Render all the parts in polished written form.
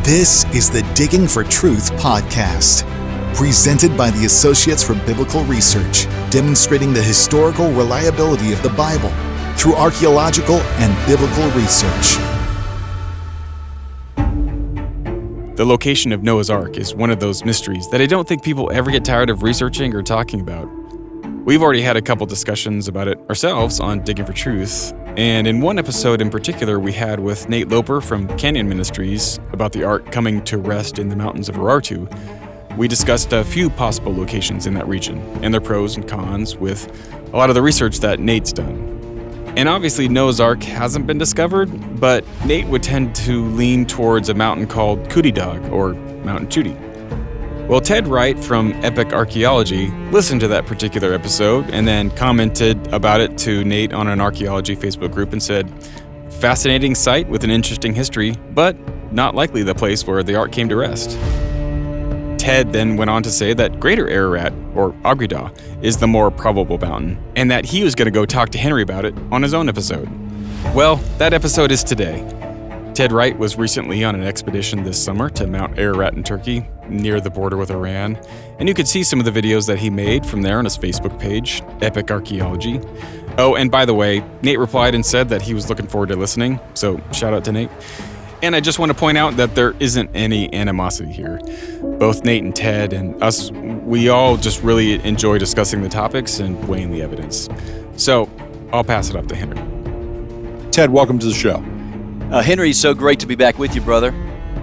This is the Digging for Truth podcast, presented by the Associates for Biblical Research, demonstrating the historical reliability of the Bible through archaeological and biblical research. The location of Noah's Ark is one of those mysteries that I don't think people ever get tired of researching or talking about. We've already had a couple discussions about it ourselves on Digging for Truth, and in one episode in particular we had with Nate Loper from Canyon Ministries about the Ark coming to rest in the mountains of Ararat. We discussed a few possible locations in that region and their pros and cons with a lot of the research that Nate's done. And obviously Noah's Ark hasn't been discovered, but Nate would tend to lean towards a mountain called Dog or Mount Judy. Well, Ted Wright from Epic Archaeology listened to that particular episode and then commented about it to Nate on an archaeology Facebook group and said, "Fascinating site with an interesting history, but not likely the place where the Ark came to rest." Ted then went on to say that Greater Ararat, or Agridah, is the more probable mountain, and that he was going to go talk to Henry about it on his own episode. Well, that episode is today. Ted Wright was recently on an expedition this summer to Mount Ararat in Turkey, near the border with Iran, and you could see some of the videos that he made from there on his Facebook page, Epic Archaeology. Oh, and by the way, Nate replied and said that he was looking forward to listening, so shout out to Nate. And I just want to point out that there isn't any animosity here. Both Nate and Ted and us, we all just really enjoy discussing the topics and weighing the evidence. So I'll pass it up to Henry. Ted, welcome to the show. Henry, so great to be back with you, brother.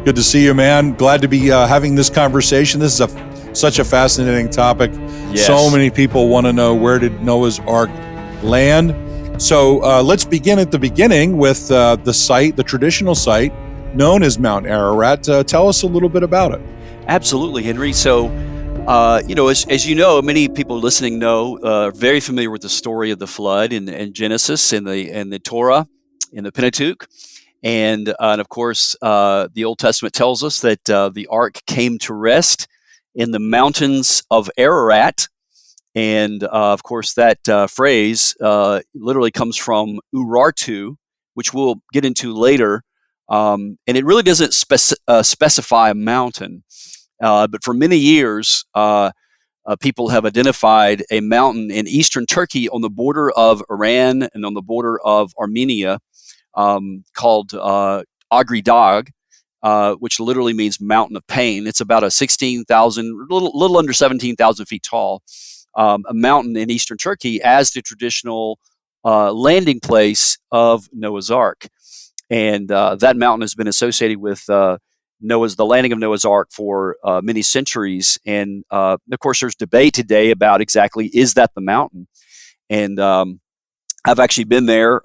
Good to see you, man. Glad to be having this conversation. This is such a fascinating topic. Yes. So many people want to know, where did Noah's Ark land? So let's begin at the beginning with the site, the traditional site known as Mount Ararat. Tell us a little bit about it. Absolutely, Henry. So, as you know, many people listening know, very familiar with the story of the flood in Genesis, in the Torah, in the Pentateuch. And of course, the Old Testament tells us that the Ark came to rest in the mountains of Ararat. And of course, that phrase literally comes from Urartu, which we'll get into later. And it really doesn't specify a mountain. But for many years, people have identified a mountain in eastern Turkey on the border of Iran and on the border of Armenia, called Agridah, which literally means mountain of pain. It's about a 16,000, little under 17,000 feet tall, a mountain in eastern Turkey as the traditional landing place of Noah's Ark. And that mountain has been associated with the landing of Noah's Ark for many centuries. And of course, there's debate today about exactly, is that the mountain? And I've actually been there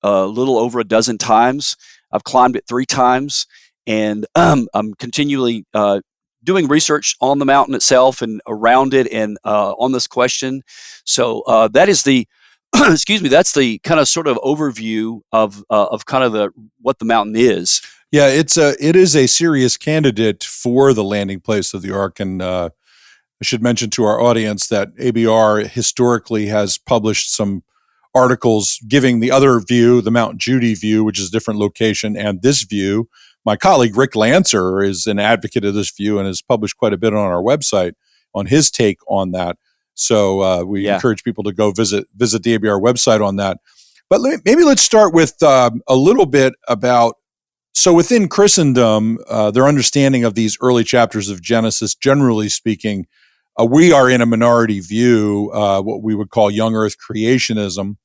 a little over a dozen times. I've climbed it 3 times, and I'm continually doing research on the mountain itself and around it and on this question. So that is the that's the kind of sort of overview of kind of what the mountain is. Yeah, it is a serious candidate for the landing place of the Ark, and I should mention to our audience that ABR historically has published some articles giving the other view, the Mount Judy view, which is a different location, and this view. My colleague Rick Lancer is an advocate of this view and has published quite a bit on our website on his take on that. So we encourage people to go visit the ABR website on that. But maybe let's start with a little bit about, so within Christendom, their understanding of these early chapters of Genesis, generally speaking, we are in a minority view, what we would call young earth creationism.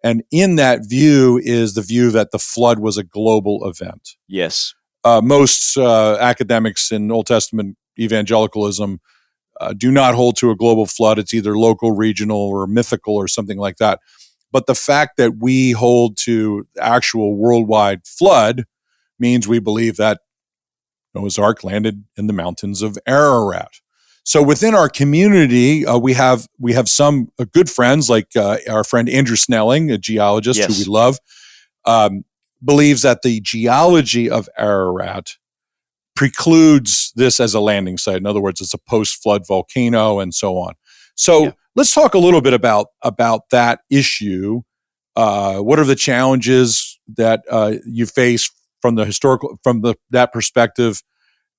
And in that view is the view that the flood was a global event. Yes. Most academics in Old Testament evangelicalism do not hold to a global flood. It's either local, regional, or mythical or something like that. But the fact that we hold to actual worldwide flood means we believe that Noah's Ark landed in the mountains of Ararat. So within our community, we have some good friends, like our friend Andrew Snelling, a geologist who we love, believes that the geology of Ararat precludes this as a landing site. In other words, it's a post-flood volcano and so on. So let's talk a little bit about that issue. What are the challenges that you face from the historical, that perspective?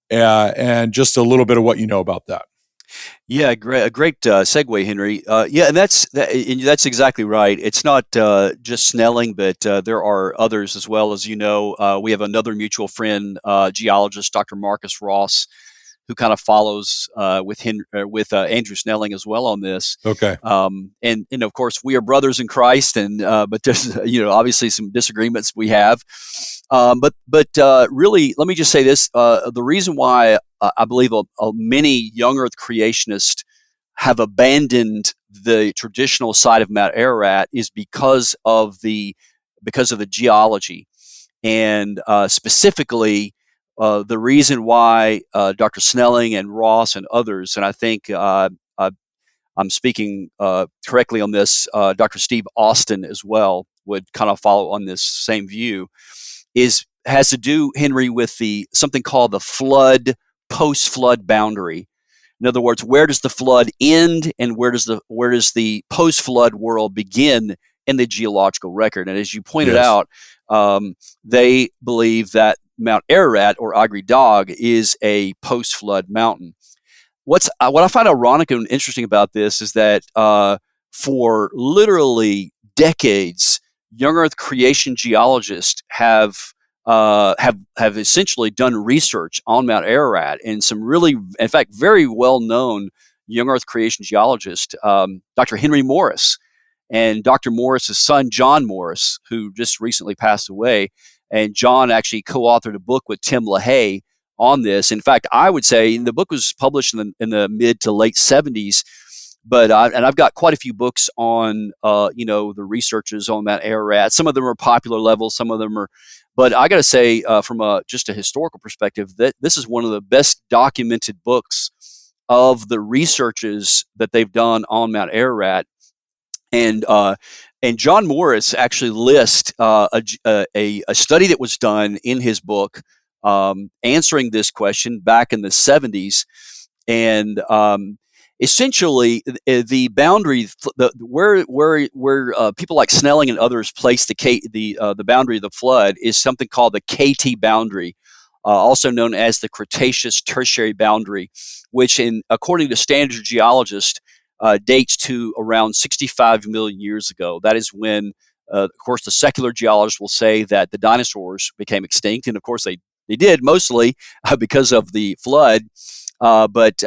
and just a little bit of what you know about that. Yeah, a great segue, Henry. Yeah, and that's exactly right. It's not just Snelling, but there are others as well. As you know, we have another mutual friend, geologist, Dr. Marcus Ross, who kind of follows with Andrew Snelling as well on this. Okay. And of course we are brothers in Christ, and but there's obviously some disagreements we have. But really, let me just say this: the reason why I believe many young Earth creationists have abandoned the traditional site of Mount Ararat is because of the geology, and specifically the reason why Dr. Snelling and Ross and others, and I think I'm speaking correctly on this, Dr. Steve Austin as well would kind of follow on this same view, has to do, Henry, with something called the post-flood boundary. In other words, where does the flood end, and where does the post-flood world begin in the geological record? And as you pointed out, they believe that Mount Ararat, or Agri Dog, is a post-flood mountain. What I find ironic and interesting about this is that for literally decades, young Earth creation geologists have essentially done research on Mount Ararat, and some really, in fact, very well-known young Earth creation geologist, Dr. Henry Morris, and Dr. Morris's son, John Morris, who just recently passed away. And John actually co-authored a book with Tim LaHaye on this. In fact, I would say the book was published in the mid to late 70s, but I've got quite a few books on the researchers on Mount Ararat. Some of them are popular level, some of them are, but I got to say, from just a historical perspective, that this is one of the best documented books of the researches that they've done on Mount Ararat. And John Morris actually lists a study that was done in his book answering this question back in the 70s, and essentially the boundary, where people like Snelling and others place the boundary of the flood is something called the KT boundary, also known as the Cretaceous Tertiary boundary, which, according to standard geologists, dates to around 65 million years ago. That is when, of course, the secular geologists will say that the dinosaurs became extinct, and of course they did, mostly because of the flood. But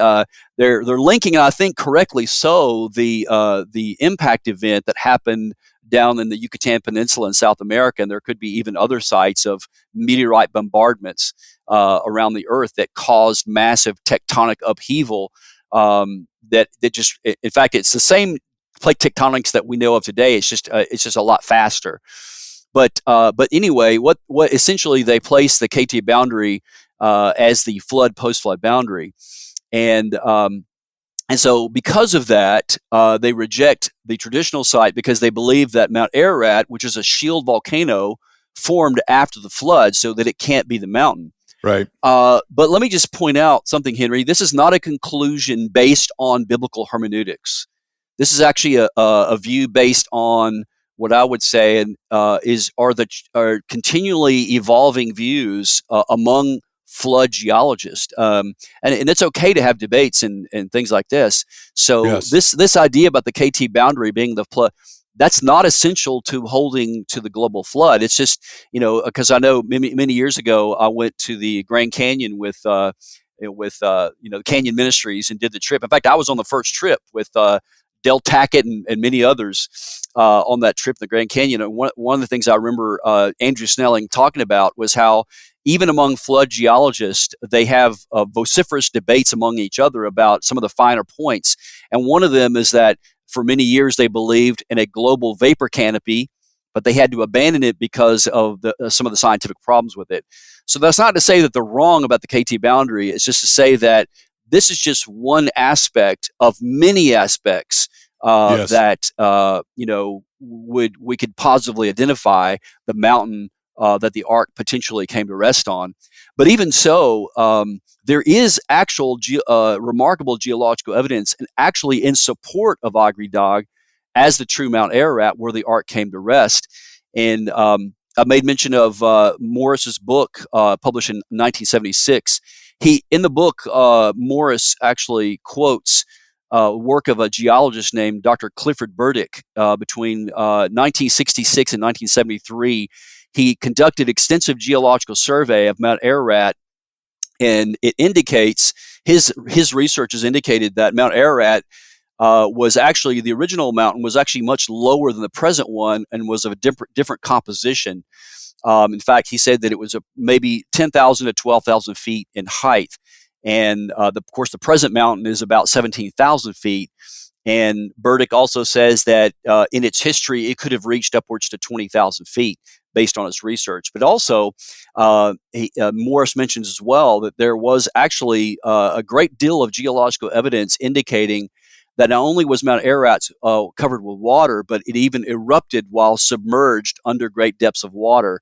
they're linking, and I think correctly so, the impact event that happened down in the Yucatan Peninsula in South America, and there could be even other sites of meteorite bombardments around the Earth that caused massive tectonic upheaval. That just, in fact, it's the same plate tectonics that we know of today. It's just a lot faster. But anyway, what essentially they place the KT boundary as the post-flood boundary, and so because of that, they reject the traditional site because they believe that Mount Ararat, which is a shield volcano, formed after the flood, so that it can't be the mountain. Right. But let me just point out something, Henry. This is not a conclusion based on biblical hermeneutics. This is actually a view based on what I would say are continually evolving views among flood geologists, and it's okay to have debates and things like this. So Yes. this idea about the KT boundary being the flood, that's not essential to holding to the global flood. It's just, because I know many years ago I went to the Grand Canyon with Canyon Ministries and did the trip. In fact, I was on the first trip with Del Tackett and many others on that trip to the Grand Canyon. And one of the things I remember Andrew Snelling talking about was how even among flood geologists, they have vociferous debates among each other about some of the finer points. And one of them is that for many years they believed in a global vapor canopy, but they had to abandon it because of some of the scientific problems with it. So that's not to say that they're wrong about the KT boundary. It's just to say that this is just one aspect of many aspects Yes. that we could positively identify the mountain that the Ark potentially came to rest on. But even so, there is actual remarkable geological evidence, and actually in support of Agri Dog as the true Mount Ararat, where the Ark came to rest. And I made mention of Morris's book published in 1976. He in the book, Morris actually quotes work of a geologist named Dr. Clifford Burdick between 1966 and 1973. He conducted extensive geological survey of Mount Ararat, and it indicates his research has indicated that Mount Ararat was actually the original mountain was actually much lower than the present one and was of a different composition. In fact, he said that it was maybe 10,000 to 12,000 feet in height. And of course, the present mountain is about 17,000 feet. And Burdick also says that in its history, it could have reached upwards to 20,000 feet based on his research. But also, Morris mentions as well that there was actually a great deal of geological evidence indicating that not only was Mount Ararat covered with water, but it even erupted while submerged under great depths of water.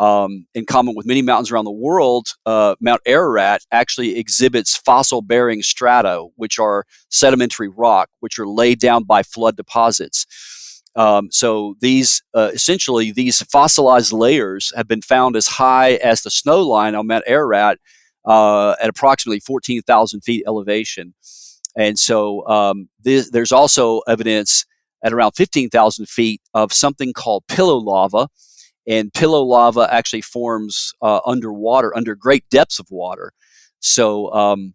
In common with many mountains around the world, Mount Ararat actually exhibits fossil-bearing strata, which are sedimentary rock, which are laid down by flood deposits. So these essentially these fossilized layers have been found as high as the snow line on Mount Ararat at approximately 14,000 feet elevation. And so there's also evidence at around 15,000 feet of something called pillow lava. And pillow lava actually forms underwater, under great depths of water. So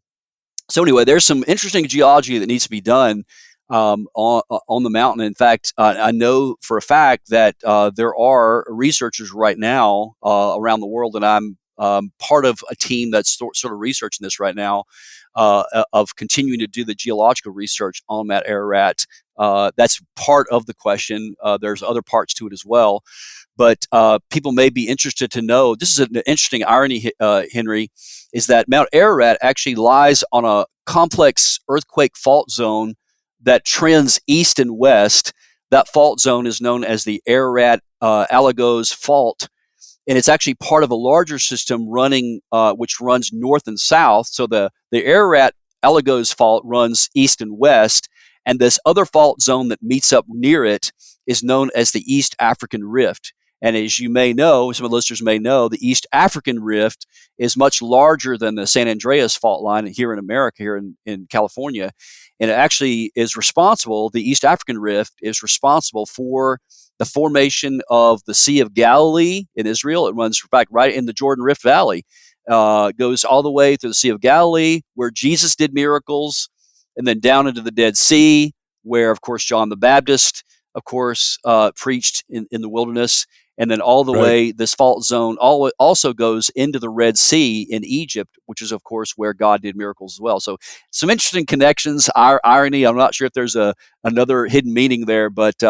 anyway, there's some interesting geology that needs to be done on the mountain. In fact, I know for a fact that there are researchers right now around the world, and I'm part of a team that's sort of researching this right now, of continuing to do the geological research on Mount Ararat. That's part of the question. There's other parts to it as well. But people may be interested to know, this is an interesting irony, Henry, is that Mount Ararat actually lies on a complex earthquake fault zone that trends east and west. That fault zone is known as the Ararat-Alagos Fault. And it's actually part of a larger system running, which runs north and south. So the Ararat-Alagos Fault runs east and west, and this other fault zone that meets up near it is known as the East African Rift. And as you may know, some of the listeners may know, the East African Rift is much larger than the San Andreas fault line here in America, here in California. And it actually is responsible, the East African Rift is responsible for the formation of the Sea of Galilee in Israel. It runs, in fact, right in the Jordan Rift Valley. Goes all the way through the Sea of Galilee, where Jesus did miracles, and then down into the Dead Sea, where, of course, John the Baptist, of course, preached in the wilderness. And then all the way, this fault zone also goes into the Red Sea in Egypt, which is, of course, where God did miracles as well. So some interesting connections, irony. I'm not sure if there's another hidden meaning there, but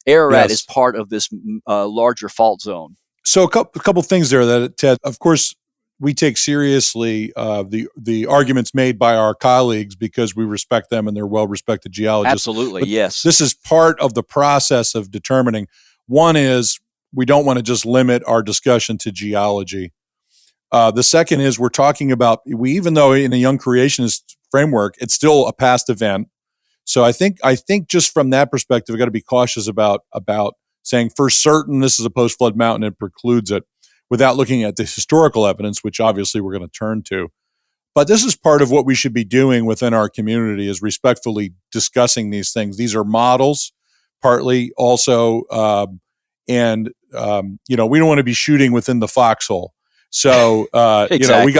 Ararat is part of this larger fault zone. So a couple things there that, Ted, of course, we take seriously the arguments made by our colleagues because we respect them and they're well-respected geologists. Absolutely, but yes. This is part of the process of determining. One is we don't want to just limit our discussion to geology. The second is we're talking about, even though in a young creationist framework, it's still a past event. So I think just from that perspective, we've got to be cautious about saying for certain this is a post-flood mountain and precludes it without looking at the historical evidence, which obviously we're going to turn to. But this is part of what we should be doing within our community, is respectfully discussing these things. These are models, partly also, and we don't want to be shooting within the foxhole. So exactly. we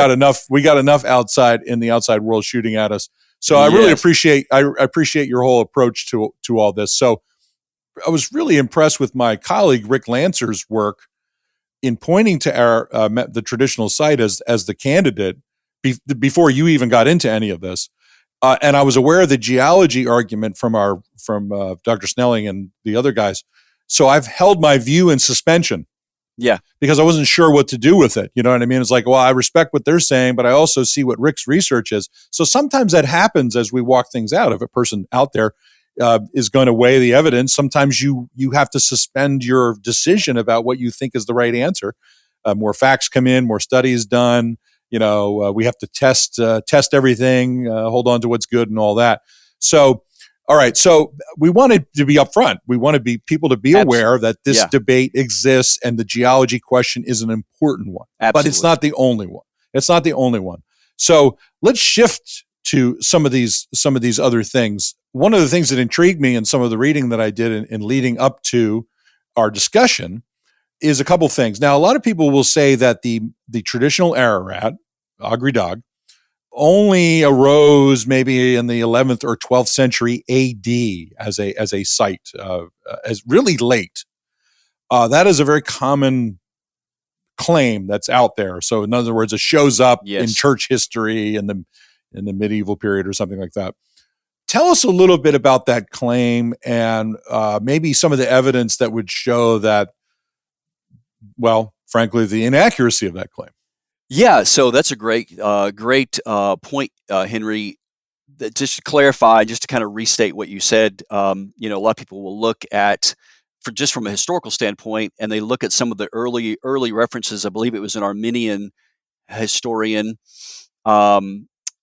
got enough outside in the outside world shooting at us. So I really appreciate your whole approach to all this. So I was really impressed with my colleague Rick Lancer's work in pointing to the traditional site as the candidate before you even got into any of this. And I was aware of the geology argument from Dr. Snelling and the other guys. So I've held my view in suspension. Yeah. Because I wasn't sure what to do with it. You know what I mean? It's like, well, I respect what they're saying, but I also see what Rick's research is. So sometimes that happens as we walk things out. If a person out there is going to weigh the evidence, sometimes you have to suspend your decision about what you think is the right answer. More facts come in, more studies done. We have to test everything, hold on to what's good and all that. So, all right. So we wanted to be upfront. We want to be people to be aware that this debate exists and the geology question is an important one. Absolutely. But it's not the only one. So let's shift to some of these other things. One of the things that intrigued me in some of the reading that I did in leading up to our discussion is a couple things. Now, a lot of people will say that the traditional Ararat, Agri Dog, only arose maybe in the 11th or 12th century AD as a site, as really late. That is a very common claim that's out there. So, in other words, it shows up in church history in the medieval period or something like that. Tell us a little bit about that claim and maybe some of the evidence that would show that, well, frankly, the inaccuracy of that claim. Yeah, so that's a great point, Henry. Just to clarify, just to kind of restate what you said, a lot of people will look at, from a historical standpoint, and they look at some of the early references. I believe it was an Armenian historian,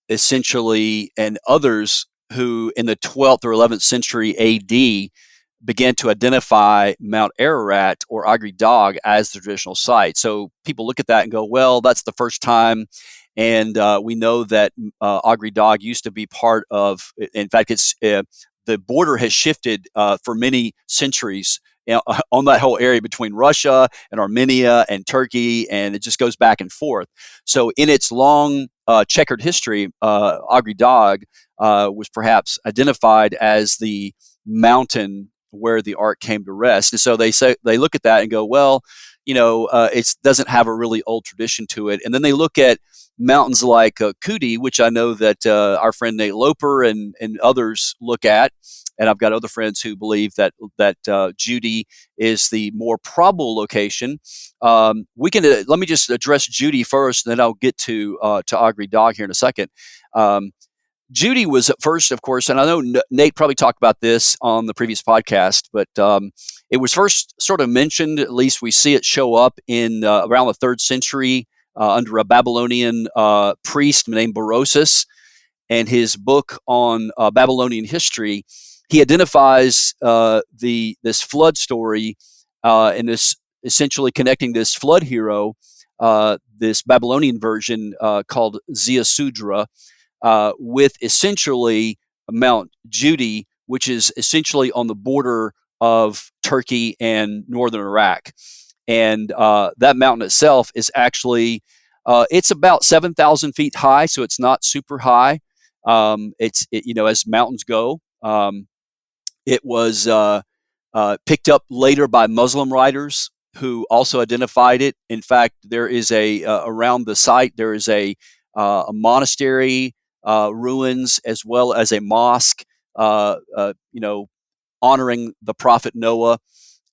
essentially, and others who in the 12th or 11th century AD began to identify Mount Ararat or Agri Dog as the traditional site. So people look at that and go, well, that's the first time. And we know that Agri Dog used to be part of, in fact, it's the border has shifted for many centuries on that whole area between Russia and Armenia and Turkey, and it just goes back and forth. So in its long checkered history, Agri Dog was perhaps identified as the mountain where the ark came to rest. And so they look at that and go, well, it doesn't have a really old tradition to it. And then they look at mountains like Kuti, which I know that our friend Nate Loper and others look at. And I've got other friends who believe that Judy is the more probable location. Let me just address Judy first, and then I'll get to Agri Dog here in a second. Judy was at first, of course, and I know Nate probably talked about this on the previous podcast, but it was first sort of mentioned, at least we see it show up in around the 3rd century under a Babylonian priest named Berosus, and his book on Babylonian history. He identifies this flood story and this essentially connecting this flood hero, this Babylonian version called Ziusudra, with essentially Mount Judy, which is essentially on the border of Turkey and northern Iraq. And that mountain itself is actually, it's about 7,000 feet high, so it's not super high. As mountains go. It was picked up later by Muslim writers who also identified it. In fact, there is around the site, there is a monastery, ruins, as well as a mosque, honoring the prophet Noah.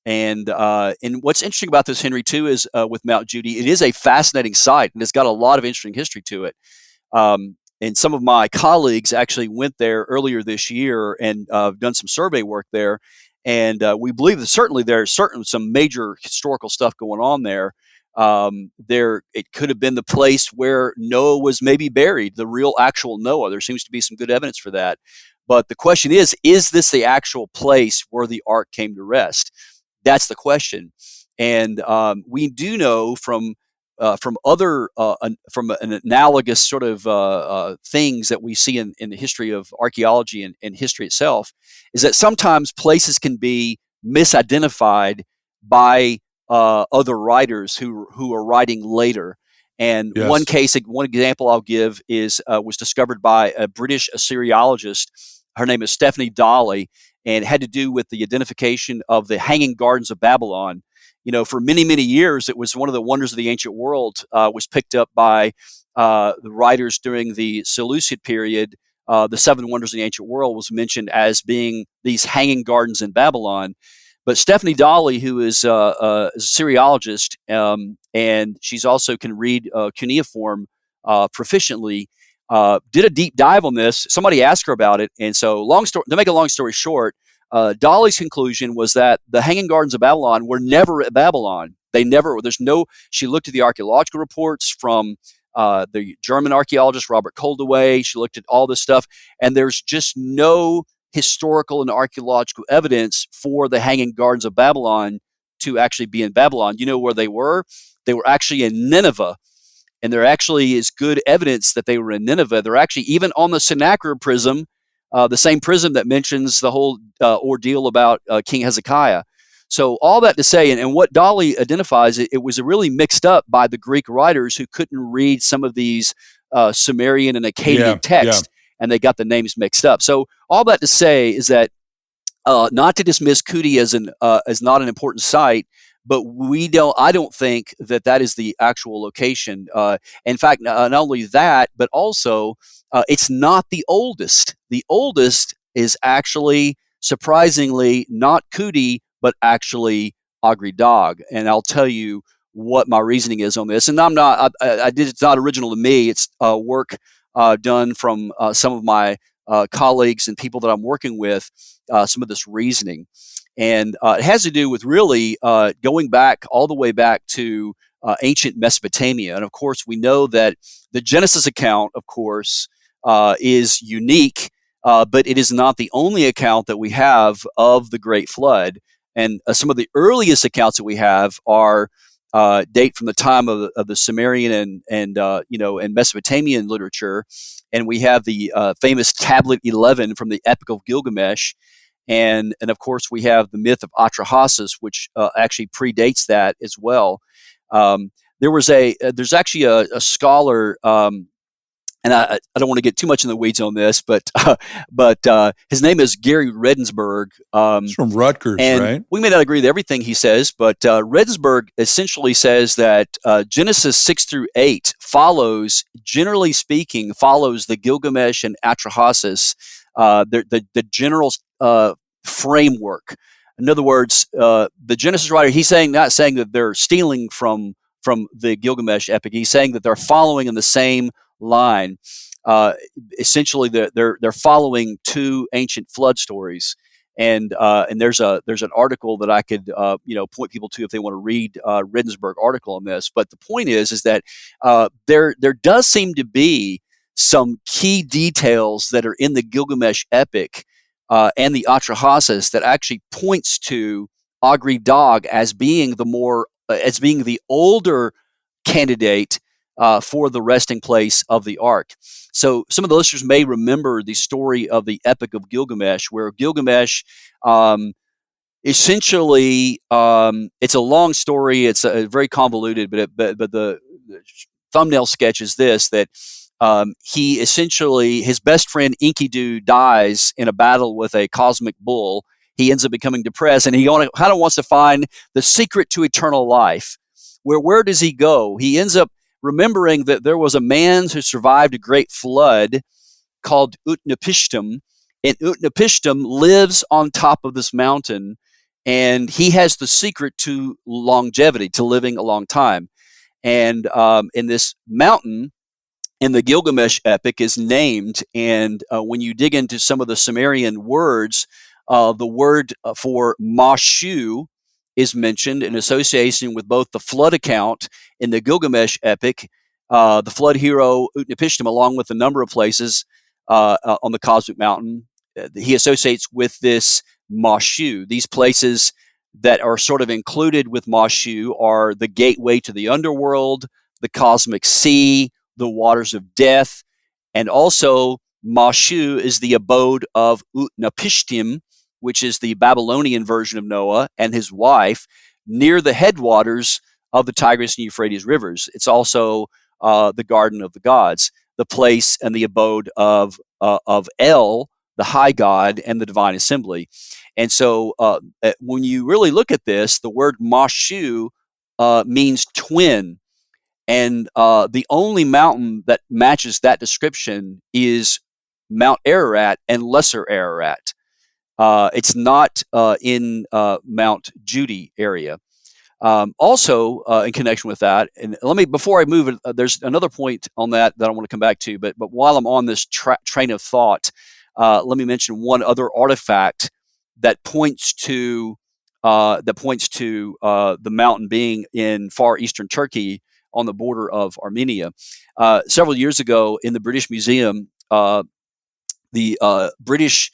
And what's interesting about this, Henry, too, is with Mount Judy, it is a fascinating site, and it's got a lot of interesting history to it. And some of my colleagues actually went there earlier this year and done some survey work there. And we believe that certainly there's some major historical stuff going on there. It could have been the place where Noah was maybe buried, the real actual Noah. There seems to be some good evidence for that. But the question is this the actual place where the ark came to rest? That's the question. And we do know from other from an analogous sort of things that we see in the history of archaeology and history itself, is that sometimes places can be misidentified by other writers who are writing later. And Yes. one example I'll give was discovered by a British Assyriologist. Her name is Stephanie Dawley, and it had to do with the identification of the Hanging Gardens of Babylon. For many, many years, it was one of the wonders of the ancient world, was picked up by the writers during the Seleucid period. The 7 wonders of the ancient world was mentioned as being these hanging gardens in Babylon. But Stephanie Dawley, who is a Assyriologist, and she's also can read cuneiform proficiently, did a deep dive on this. Somebody asked her about it. And so to make a long story short, Dawley's conclusion was that the Hanging Gardens of Babylon were never at Babylon. She looked at the archaeological reports from the German archaeologist Robert Koldewey. She looked at all this stuff, and there's just no historical and archaeological evidence for the Hanging Gardens of Babylon to actually be in Babylon. You know where they were? They were actually in Nineveh. And there actually is good evidence that they were in Nineveh. They're actually even on the Sennacherib prism, the same prism that mentions the whole ordeal about King Hezekiah. So all that to say, and what Dolly identifies, it was really mixed up by the Greek writers who couldn't read some of these Sumerian and Akkadian texts, and they got the names mixed up. So all that to say is that not to dismiss Kuti as not an important site, but I don't think that is the actual location. In fact, not only that, but also it's not the oldest. The oldest is actually, surprisingly, not Kuti, but actually Agri-Dog. And I'll tell you what my reasoning is on this. And it's not original to me. It's work done from some of my colleagues and people that I'm working with, some of this reasoning. And it has to do with really going back all the way back to ancient Mesopotamia. And of course, we know that the Genesis account, of course, is unique, but it is not the only account that we have of the Great Flood. And some of the earliest accounts that we have are date from the time of the Sumerian and Mesopotamian literature. And we have the famous Tablet 11 from the Epic of Gilgamesh. And of course, we have the myth of Atrahasis, which actually predates that as well. There's actually a scholar, and I don't want to get too much in the weeds on this, but his name is Gary Redensburg. He's from Rutgers, right? We may not agree with everything he says, but Redensburg essentially says that Genesis 6 through 8 generally speaking, the Gilgamesh and Atrahasis, the general framework. In other words, the Genesis writer, not saying that they're stealing from the Gilgamesh epic. He's saying that they're following in the same line. Essentially, they're following two ancient flood stories, and there's an article that I could point people to if they want to read Redensburg article on this. But the point is that there does seem to be some key details that are in the Gilgamesh epic and the Atrahasis that actually points to Agri-Dog as being the older candidate for the resting place of the ark. So some of the listeners may remember the story of the Epic of Gilgamesh, where Gilgamesh essentially, it's a long story, it's very convoluted, but the thumbnail sketch is this, that he essentially, his best friend Enkidu dies in a battle with a cosmic bull. He ends up becoming depressed, and he kind of wants to find the secret to eternal life. Where does he go? He ends up remembering that there was a man who survived a great flood called Utnapishtim, and Utnapishtim lives on top of this mountain, and he has the secret to longevity, to living a long time. And in this mountain, in the Gilgamesh epic, is named, and when you dig into some of the Sumerian words, the word for Mashu is mentioned in association with both the flood account in the Gilgamesh epic, the flood hero Utnapishtim, along with a number of places on the cosmic mountain. He associates with this Mashu. These places that are sort of included with Mashu are the gateway to the underworld, the cosmic sea, the waters of death, and also Mashu is the abode of Utnapishtim, which is the Babylonian version of Noah and his wife, near the headwaters of the Tigris and Euphrates rivers. It's also the garden of the gods, the place and the abode of El, the high god, and the divine assembly. And so when you really look at this, the word Mashu means twin. And the only mountain that matches that description is Mount Ararat and Lesser Ararat. It's not in Mount Judy area. Also, in connection with that, and before I move, there's another point on that I want to come back to. But while I'm on this train of thought, let me mention one other artifact that points to the mountain being in far eastern Turkey on the border of Armenia. Several years ago, in the British Museum, the British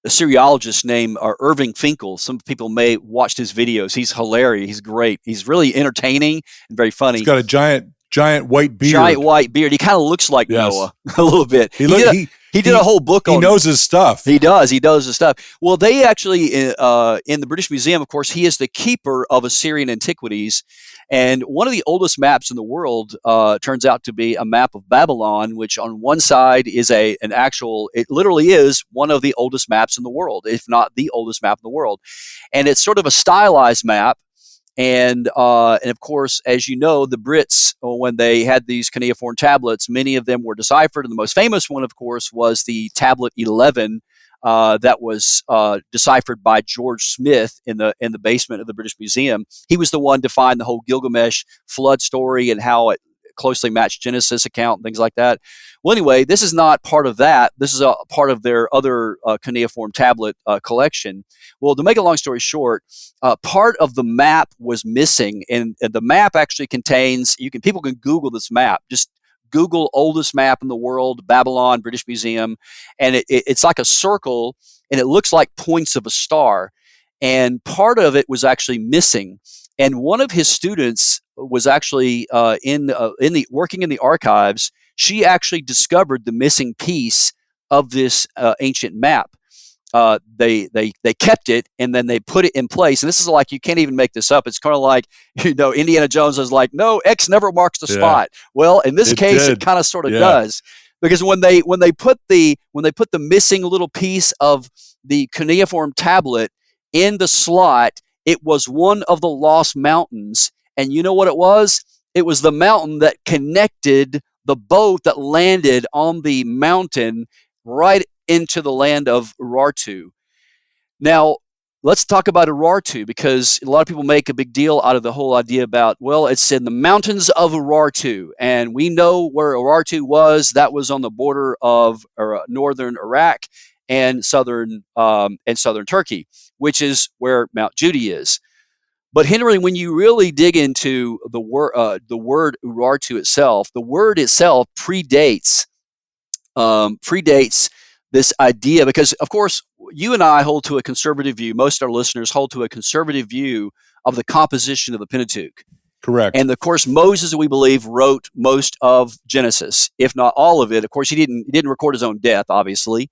Assyriologist named Irving Finkel. Some people may have watched his videos. He's hilarious. He's great. He's really entertaining and very funny. He's got a giant white beard. Giant white beard. He kind of looks like Noah a little bit. He did a whole book on. He knows his stuff. He does. He knows his stuff. Well, they actually in the British Museum, of course, he is the keeper of Assyrian antiquities, and one of the oldest maps in the world turns out to be a map of Babylon, which on one side is an actual. It literally is one of the oldest maps in the world, if not the oldest map in the world, and it's sort of a stylized map. And of course, as you know, the Brits, when they had these cuneiform tablets, many of them were deciphered. And the most famous one, of course, was the tablet 11 that was deciphered by George Smith in the basement of the British Museum. He was the one to find the whole Gilgamesh flood story and how it closely matched Genesis account and things like that. Well, anyway, this is not part of that. This is a part of their other cuneiform tablet collection. Well, to make a long story short, part of the map was missing, and the map actually contains. People can Google this map. Just Google oldest map in the world, Babylon, British Museum, and it's like a circle, and it looks like points of a star. And part of it was actually missing. And one of his students was actually working in the archives. She actually discovered the missing piece of this ancient map. They kept it, and then they put it in place. And this is like, you can't even make this up. It's kind of like, Indiana Jones is like, no, X never marks the spot. Well, in this case, it kind of sort of does, because when they put the missing little piece of the cuneiform tablet in the slot, it was one of the lost mountains. And you know what it was? It was the mountain that connected the boat that landed on the mountain right into the land of Urartu. Now, let's talk about Urartu, because a lot of people make a big deal out of the whole idea about, well, it's in the mountains of Urartu, and we know where Urartu was. That was on the border of northern Iraq and southern Turkey, which is where Mount Judy is. But Henry, when you really dig into the word Urartu itself, the word itself predates this idea, because of course you and I hold to a conservative view. Most of our listeners hold to a conservative view of the composition of the Pentateuch. Correct. And of course, Moses, we believe, wrote most of Genesis, if not all of it. Of course, he didn't record his own death, obviously.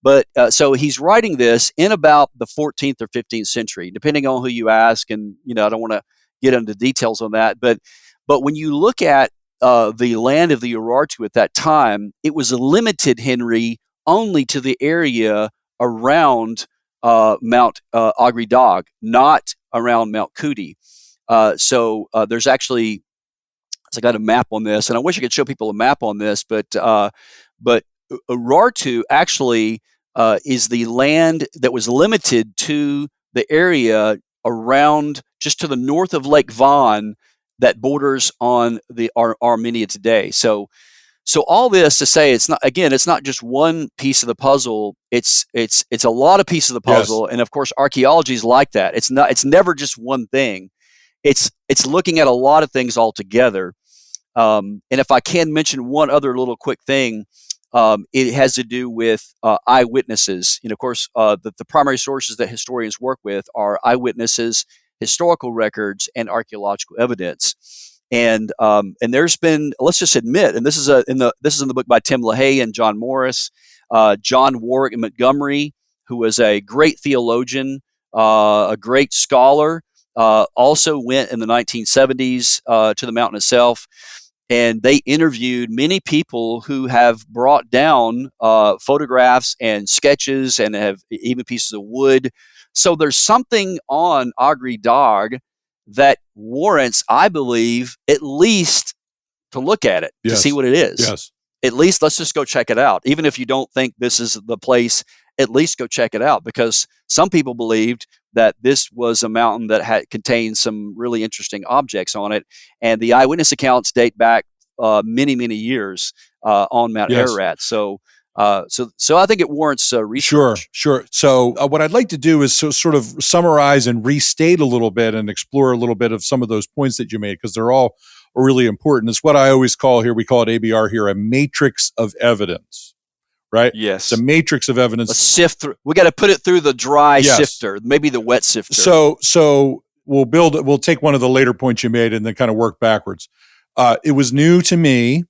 But so he's writing this in about the 14th or 15th century, depending on who you ask. And, I don't want to get into details on that. But when you look at the land of the Urartu at that time, it was limited, Henry, only to the area around Mount Agri-Dag, not around Mount Kuti. So there's actually, I got a map on this, and I wish I could show people a map on this, but Urartu actually is the land that was limited to the area around, just to the north of Lake Van, that borders on the Armenia today. So all this to say, it's not just one piece of the puzzle. It's a lot of pieces of the puzzle, yes. And of course, archaeology is like that. It's never just one thing. It's looking at a lot of things all together. And if I can mention one other little quick thing, it has to do with eyewitnesses. Of course, the primary sources that historians work with are eyewitnesses, historical records, and archaeological evidence. And there's been, let's just admit, and this is in the book by Tim LaHaye and John Morris, John Warwick Montgomery, who was a great theologian, a great scholar, also went in the 1970s to the mountain itself. And they interviewed many people who have brought down photographs and sketches and have even pieces of wood. So there's something on Agri-Dag that warrants, I believe, at least to look at it, to see what it is. Yes. At least let's just go check it out. Even if you don't think this is the place, at least go check it out, because some people believed that this was a mountain that contained some really interesting objects on it. And the eyewitness accounts date back many, many years on Mount Ararat. So I think it warrants research. Sure. So what I'd like to do is sort of summarize and restate a little bit and explore a little bit of some of those points that you made, because they're all really important. It's what I always call here, we call it ABR here, a matrix of evidence, right? Yes. It's a matrix of evidence. Let's sift through. We got to put it through the dry sifter, maybe the wet sifter. So we'll take one of the later points you made and then kind of work backwards. It was new to me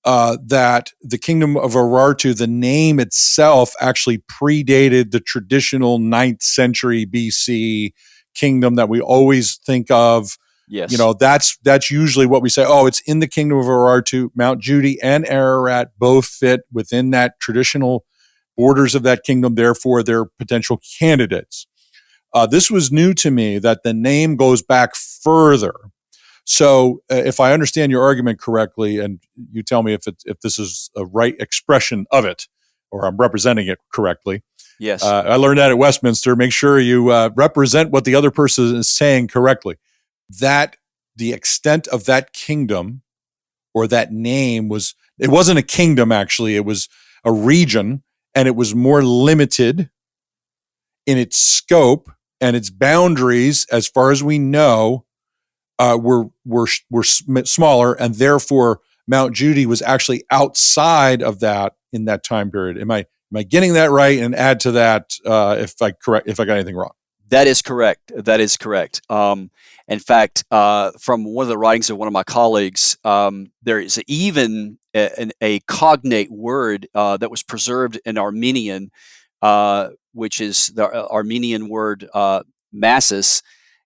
that the kingdom of Urartu, the name itself, actually predated the traditional 9th century BC kingdom that we always think of. Yes. That's usually what we say. Oh, it's in the kingdom of Urartu. Mount Judy and Ararat both fit within that traditional borders of that kingdom. Therefore, they're potential candidates. This was new to me that the name goes back further. So if I understand your argument correctly, and you tell me if this is a right expression of it, or I'm representing it correctly. Yes. I learned that at Westminster. Make sure you represent what the other person is saying correctly. That the extent of that kingdom or that name it wasn't a kingdom, actually. It was a region, and it was more limited in its scope and its boundaries, as far as we know, were smaller, and therefore Mount Judy was actually outside of that in that time period. Am I getting that right? And add to that if I got anything wrong. That is correct. In fact, from one of the writings of one of my colleagues, there is even a cognate word that was preserved in Armenian, which is the Armenian word massis.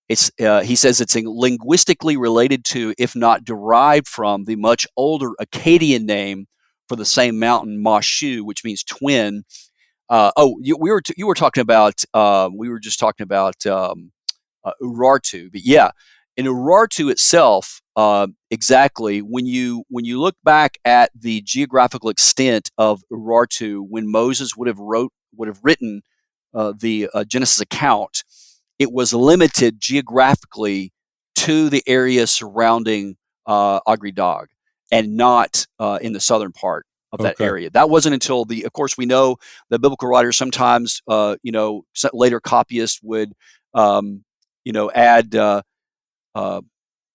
He says it's linguistically related to, if not derived from, the much older Akkadian name for the same mountain, Mashu, which means twin. You were talking about we were just talking about Urartu, but yeah, in Urartu itself, exactly when you look back at the geographical extent of Urartu when Moses would have written the Genesis account, it was limited geographically to the area surrounding Agridag and not in the southern part of that area. That wasn't until of course, we know that biblical writers sometimes, later copyists would, add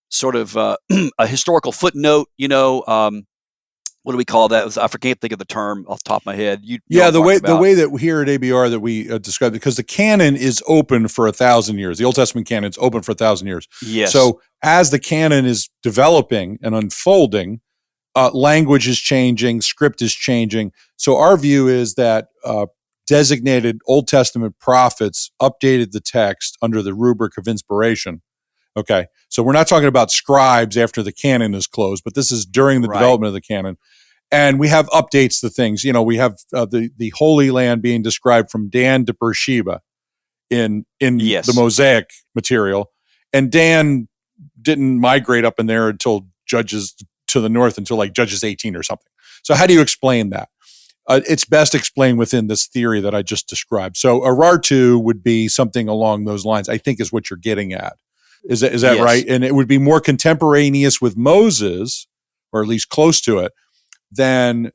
sort of a historical footnote. What do we call that? I can't think of the term off the top of my head. The way that here at ABR that we described, because the canon is open for 1,000 years. The Old Testament canon is open for 1,000 years. Yes. So as the canon is developing and unfolding, language is changing, script is changing. So our view is that designated Old Testament prophets updated the text under the rubric of inspiration. Okay, so we're not talking about scribes after the canon is closed, but this is during the development of the canon. And we have updates to things. We have the Holy Land being described from Dan to Beersheba in the Mosaic material. And Dan didn't migrate up in there until Judges to the north, until like Judges 18 or something. So how do you explain that? It's best explained within this theory that I just described. So Urartu would be something along those lines, I think is what you're getting at. Is that yes. right? And it would be more contemporaneous with Moses, or at least close to it, than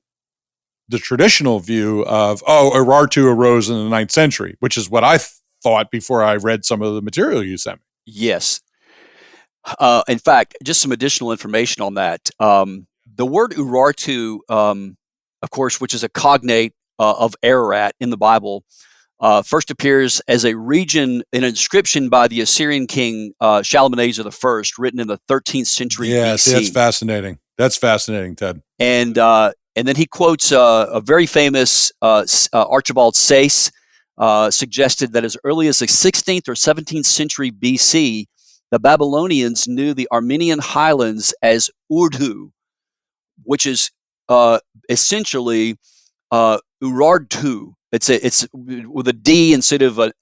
the traditional view of, Urartu arose in the 9th century, which is what I thought before I read some of the material you sent me. Yes. In fact, just some additional information on that. The word Urartu, of course, which is a cognate of Ararat in the Bible, first appears as a region in an inscription by the Assyrian king Shalmaneser I, written in the 13th century BC. That's fascinating. That's fascinating, Ted. And then he quotes a very famous Archibald Sayce, suggested that as early as the 16th or 17th century BC, the Babylonians knew the Armenian highlands as Urdu, which is essentially Urartu. It's with a D instead of a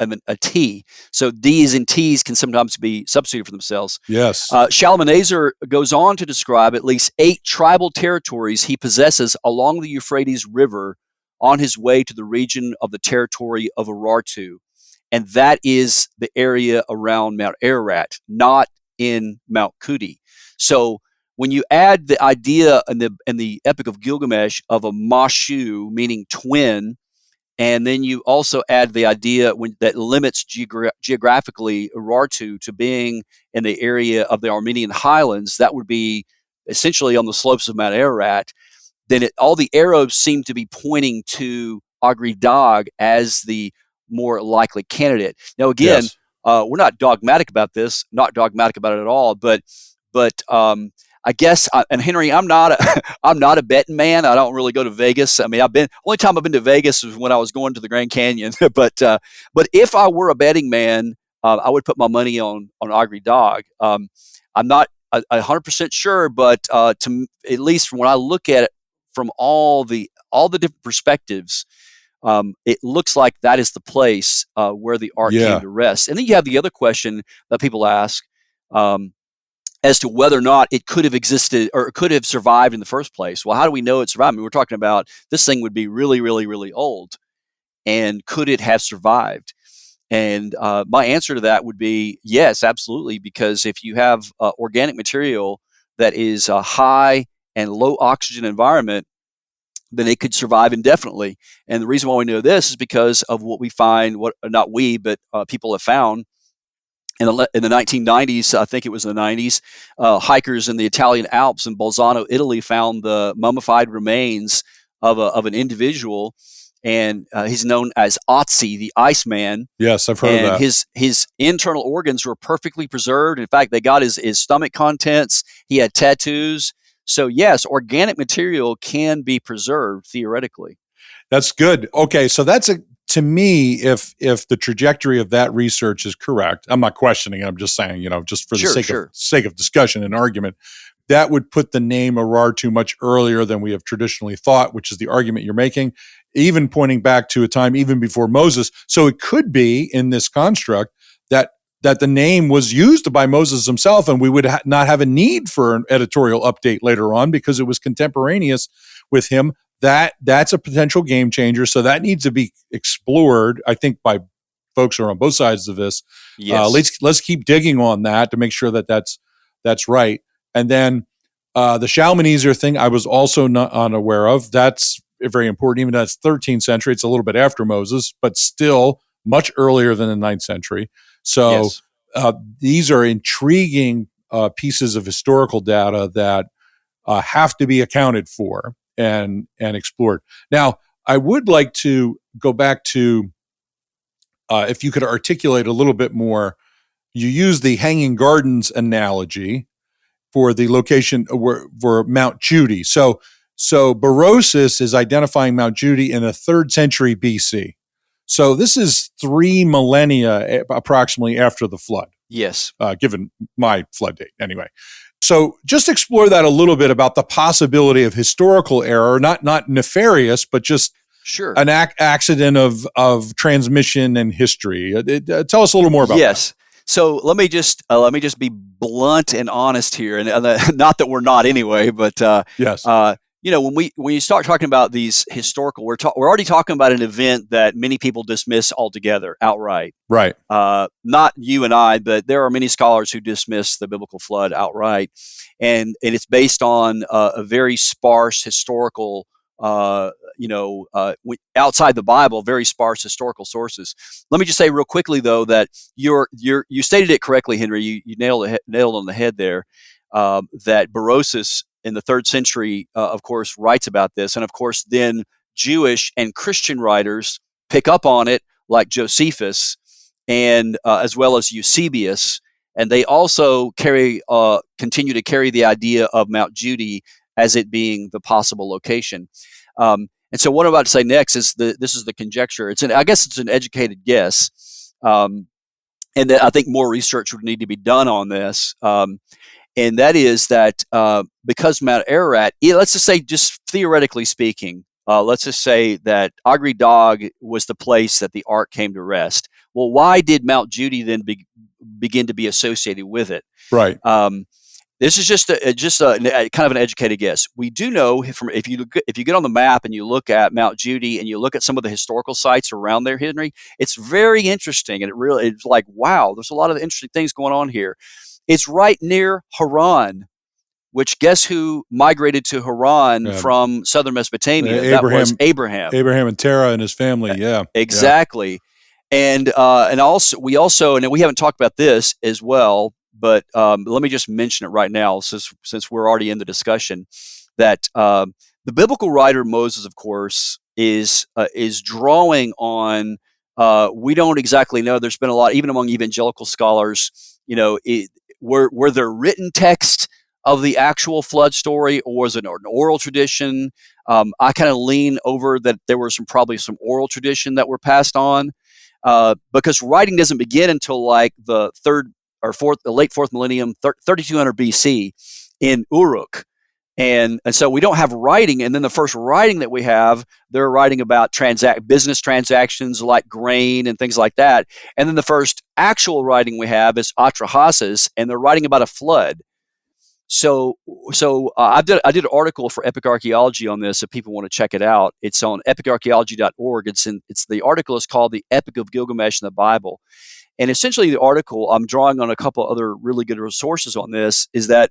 T. So D's and T's can sometimes be substituted for themselves. Yes. Shalmaneser goes on to describe at least 8 tribal territories he possesses along the Euphrates River on his way to the region of the territory of Urartu. And that is the area around Mount Ararat, not in Mount Kudi. So when you add the idea in the Epic of Gilgamesh of a Mashu, meaning twin, and then you also add the idea that limits geographically Urartu to being in the area of the Armenian highlands, that would be essentially on the slopes of Mount Ararat. then all the arrows seem to be pointing to Agri-Dog as the more likely candidate. Now, again, Yes. we're not dogmatic about this, not dogmatic about it at all, but I guess, and Henry, I'm not a betting man. I don't really go to Vegas. I mean, only time I've been to Vegas was when I was going to the Grand Canyon. but if I were a betting man, I would put my money on Agri-Dog. I'm not 100% sure, but at least when I look at it from all the different perspectives, it looks like that is the place where the ark came to rest. And then you have the other question that people ask as to whether or not it could have existed or could have survived in the first place. Well, how do we know it survived? I mean, we're talking about this thing would be really, really, really old. And could it have survived? And my answer to that would be yes, absolutely, because if you have organic material that is a high and low oxygen environment, then it could survive indefinitely. And the reason why we know this is because of what we find, not we, but people have found in the 1990s, I think it was in the 90s, hikers in the Italian Alps in Bolzano, Italy, found the mummified remains of an individual. And he's known as Otzi, the Iceman. Yes, I've heard of that. His internal organs were perfectly preserved. In fact, they got his stomach contents. He had tattoos. So yes, organic material can be preserved theoretically. That's good. Okay, so to me, if the trajectory of that research is correct, I'm not questioning it. I'm just saying, just for the sake of discussion and argument, that would put the name Urartu much earlier than we have traditionally thought, which is the argument you're making, even pointing back to a time even before Moses. So it could be in this construct that the name was used by Moses himself, and we would not have a need for an editorial update later on because it was contemporaneous with him. That's a potential game changer. So that needs to be explored, I think, by folks who are on both sides of this. Yes. Let's keep digging on that to make sure that that's right. And then the Shalmaneser thing, I was also not unaware of. That's very important, even though that's 13th century. It's a little bit after Moses, but still much earlier than the 9th century. So these are intriguing pieces of historical data that have to be accounted for and explored. Now, I would like to go back to, if you could articulate a little bit more, you use the Hanging Gardens analogy for the location for Mount Judy. So Berosus is identifying Mount Judy in the 3rd century BC. So this is 3 millennia approximately after the flood. Yes. Given my flood date anyway. So just explore that a little bit about the possibility of historical error, not nefarious, but just an accident of transmission and history. Tell us a little more about that. Yes. So let me just be blunt and honest here, and not that we're not anyway, but yes. When you start talking about these historical, we're already talking about an event that many people dismiss altogether, outright. Right. Not you and I, but there are many scholars who dismiss the biblical flood outright, and it's based on a very sparse historical, outside the Bible, very sparse historical sources. Let me just say real quickly, though, that you stated it correctly, Henry. You nailed on the head there. That Berosus in the 3rd century, of course, writes about this. And of course, then Jewish and Christian writers pick up on it, like Josephus, and as well as Eusebius. And they also continue to carry the idea of Mount Judy as it being the possible location. And so what I'm about to say next is this is the conjecture. I guess it's an educated guess. And that I think more research would need to be done on this. And that is that because Mount Ararat, let's just say, just theoretically speaking, let's just say that Agri-Dog was the place that the ark came to rest. Well, why did Mount Judy then begin to be associated with it? Right. This is just a kind of an educated guess. We do know if you get on the map and you look at Mount Judy and you look at some of the historical sites around there, Henry, it's very interesting, and it's like, wow, there's a lot of interesting things going on here. It's right near Haran, which guess who migrated to Haran from southern Mesopotamia? That was Abraham. Abraham and Terah and his family. Yeah, exactly. Yeah. And also we haven't talked about this as well, but let me just mention it right now, since we're already in the discussion, that the biblical writer Moses, of course, is drawing on. We don't exactly know. There's been a lot, even among evangelical scholars. Were there written text of the actual flood story, or was it an oral tradition? I kind of lean over that there was probably some oral tradition that were passed on, because writing doesn't begin until like the late fourth millennium, 3200 BC, in Uruk. And so we don't have writing. And then the first writing that we have, they're writing about business transactions like grain and things like that. And then the first actual writing we have is Atrahasis, and they're writing about a flood. So I did an article for Epic Archaeology on this if people want to check it out. It's on epicarchaeology.org. The article is called "The Epic of Gilgamesh in the Bible." And essentially the article, I'm drawing on a couple other really good sources on this, is that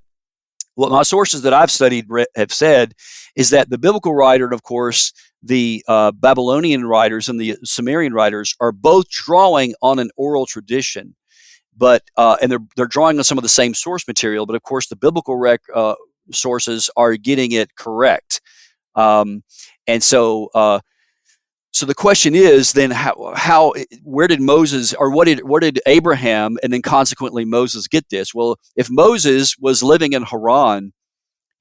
what my sources that I've studied have said is that the biblical writer, and of course the Babylonian writers and the Sumerian writers, are both drawing on an oral tradition, but and they're drawing on some of the same source material. But of course, the biblical sources are getting it correct, and so. So the question is then where did Moses, or where did Abraham and then consequently Moses get this? Well, if Moses was living in Haran,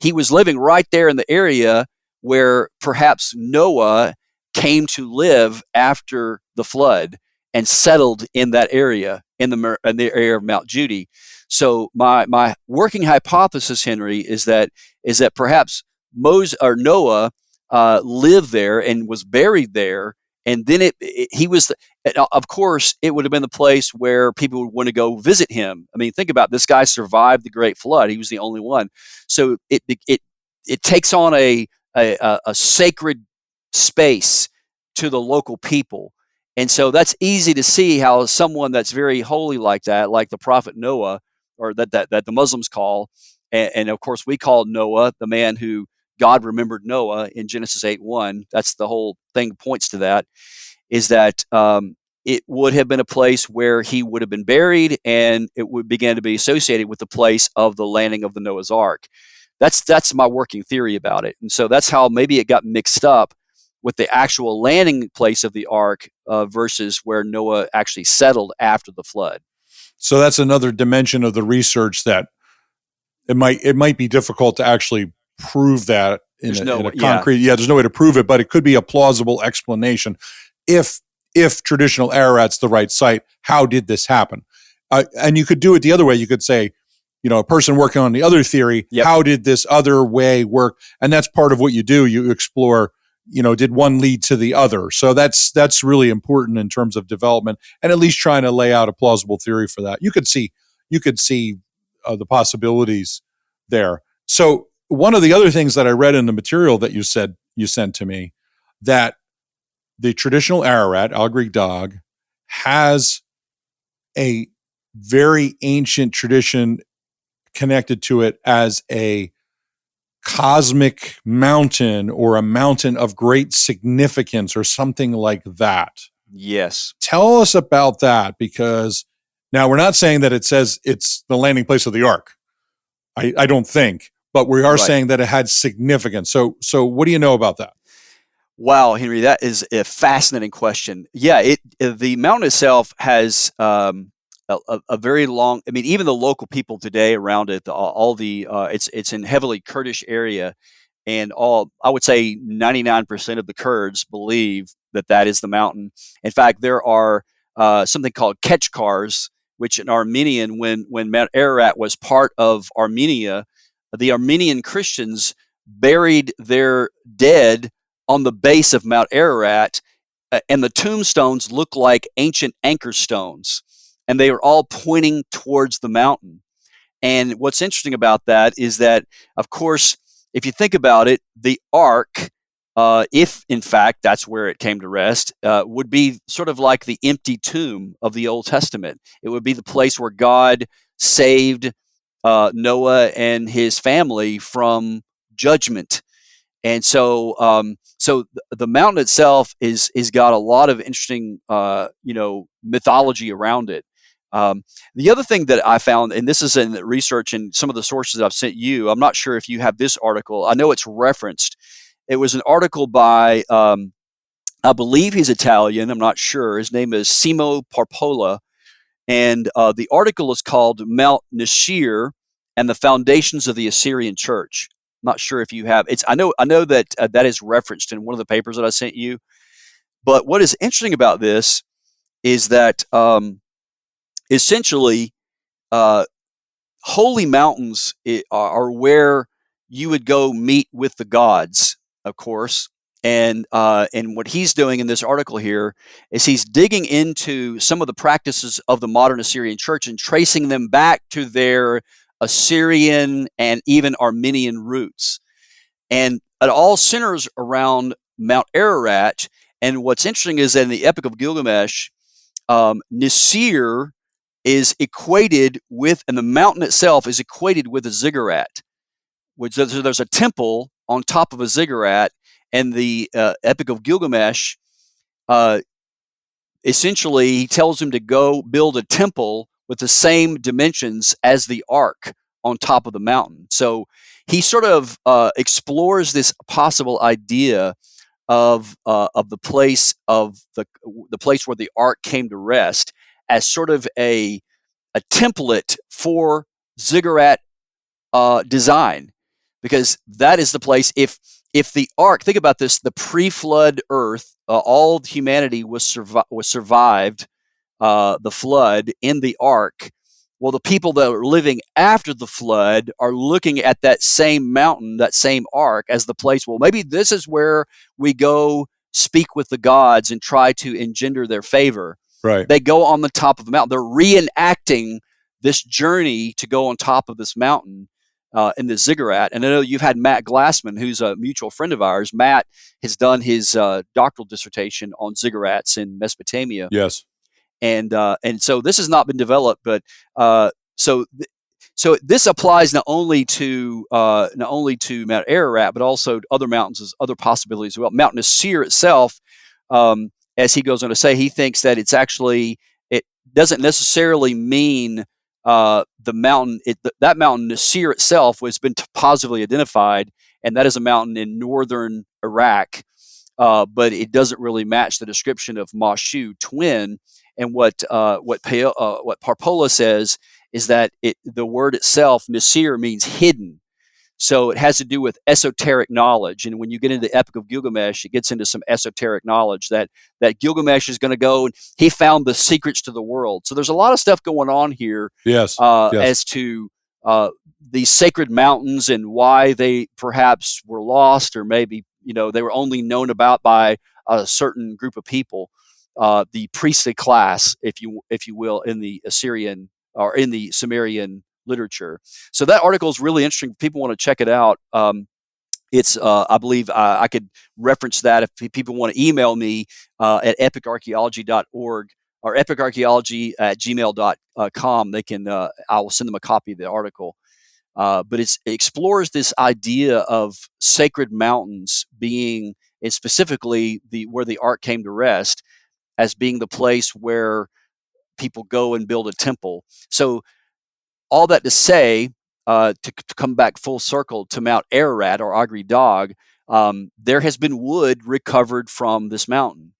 he was living right there in the area where perhaps Noah came to live after the flood and settled in that area, in the area of Mount Judy. So my working hypothesis, Henry, is that perhaps Moses or Noah lived there and was buried there, and then he was. Of course, it would have been the place where people would want to go visit him. I mean, think about it. This guy survived the Great Flood; he was the only one. So it takes on a sacred space to the local people, and so that's easy to see how someone that's very holy like that, like the prophet Noah, or that the Muslims call, and of course we call Noah the man who God remembered Noah in Genesis 8:1. That's the whole thing points to that, is that it would have been a place where he would have been buried, and it would begin to be associated with the place of the landing of the Noah's Ark. That's my working theory about it. And so that's how maybe it got mixed up with the actual landing place of the Ark versus where Noah actually settled after the flood. So that's another dimension of the research that it might be difficult to actually prove that in a concrete. Yeah, there's no way to prove it, but it could be a plausible explanation. If traditional Ararat's the right site, how did this happen? And you could do it the other way. You could say, a person working on the other theory, how did this other way work? And that's part of what you do. You explore, did one lead to the other? So that's really important in terms of development, and at least trying to lay out a plausible theory for that. You could see the possibilities there. So one of the other things that I read in the material that you sent to me, that the traditional Ararat, Al Greek dog, has a very ancient tradition connected to it as a cosmic mountain, or a mountain of great significance, or something like that. Yes. Tell us about that, because now we're not saying that it says it's the landing place of the Ark. I don't think, but we are saying that it had significance. So what do you know about that? Wow, Henry, that is a fascinating question. Yeah, the mountain itself has a very long. I mean, even the local people today around it, it's in heavily Kurdish area, and I would say 99% of the Kurds believe that is the mountain. In fact, there are something called Ketchkars, which in Armenian, when Mount Ararat was part of Armenia, the Armenian Christians buried their dead on the base of Mount Ararat, and the tombstones look like ancient anchor stones, and they are all pointing towards the mountain. And what's interesting about that is that, of course, if you think about it, the Ark, if in fact that's where it came to rest, would be sort of like the empty tomb of the Old Testament. It would be the place where God saved Noah and his family from judgment. And so the mountain itself is got a lot of interesting mythology around it. The other thing that I found, and this is in the research and some of the sources that I've sent you, I'm not sure if you have this article. I know it's referenced, It was an article by, I believe he's Italian. I'm not sure. His name is Simo Parpola. And the article is called Mount Nisir and the Foundations of the Assyrian Church. I'm not sure if you have. I know that that is referenced in one of the papers that I sent you. But what is interesting about this is that essentially holy mountains are where you would go meet with the gods, of course. And what he's doing in this article here is he's digging into some of the practices of the modern Assyrian church and tracing them back to their Assyrian and even Armenian roots. And it all centers around Mount Ararat. And what's interesting is that in the Epic of Gilgamesh, Nisir is equated with, and the mountain itself is equated with a ziggurat. So there's a temple on top of a ziggurat, and the Epic of Gilgamesh essentially he tells him to go build a temple with the same dimensions as the ark on top of the mountain. So he sort of explores this possible idea of the place the place where the ark came to rest as sort of a template for ziggurat design, because that is the place. If the ark, think about this, the pre-flood earth, all humanity was survived the flood in the ark. Well, the people that are living after the flood are looking at that same mountain, that same ark, as the place. Well, maybe this is where we go speak with the gods and try to engender their favor. Right. They go on the top of the mountain. They're reenacting this journey to go on top of this mountain in the ziggurat. And I know you've had Matt Glassman, who's a mutual friend of ours. Matt has done his doctoral dissertation on ziggurats in Mesopotamia. Yes. And so this has not been developed, but so this applies not only to Mount Ararat, but also to other mountains as other possibilities as well. Mount Nisir itself, as he goes on to say, he thinks that it doesn't necessarily mean the mountain. That mountain Nisir itself has been positively identified, and that is a mountain in northern Iraq, but it doesn't really match the description of Mashu, twin. And what Parpola says is that the word itself, Nisir, means hidden. So it has to do with esoteric knowledge. And when you get into the Epic of Gilgamesh, it gets into some esoteric knowledge that Gilgamesh is going to go and he found the secrets to the world. So there's a lot of stuff going on here. Yes. As to these sacred mountains and why they perhaps were lost, or maybe they were only known about by a certain group of people. The priestly class, if you will, in the Assyrian or in the Sumerian literature. So that article is really interesting. If people want to check it out, it's I believe I could reference that if people want to email me at epicarchaeology.org or epicarchaeology@gmail.com. They can I will send them a copy of the article. But it explores this idea of sacred mountains being, and specifically where the ark came to rest, as being the place where people go and build a temple. So all that to say, to come back full circle to Mount Ararat or Agri Dog, there has been wood recovered from this mountain.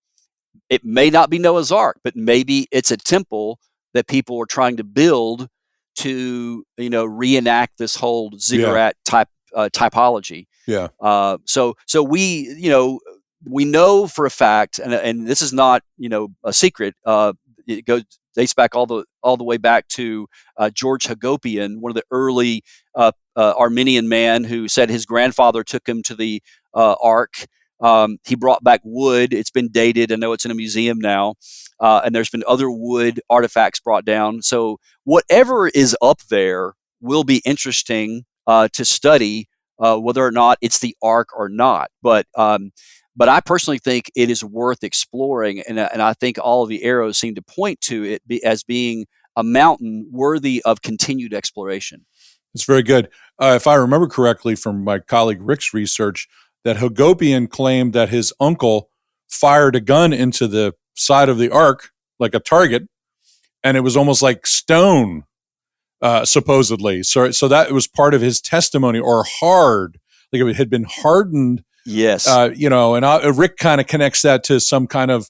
It may not be Noah's Ark, but maybe it's a temple that people are trying to build to, reenact this whole ziggurat type typology. Yeah. So we know for a fact, and this is not a secret. It dates back all the way back to George Hagopian, one of the early Armenian man who said his grandfather took him to the Ark. He brought back wood. It's been dated. I know it's in a museum now, and there's been other wood artifacts brought down. So whatever is up there will be interesting to study, whether or not it's the Ark or not. But I personally think it is worth exploring, and I think all of the arrows seem to point to it as being a mountain worthy of continued exploration. It's very good. If I remember correctly from my colleague Rick's research, that Hagopian claimed that his uncle fired a gun into the side of the ark like a target, and it was almost like stone, supposedly. So that was part of his testimony, or hard, like it had been hardened Yes. And Rick kind of connects that to some kind of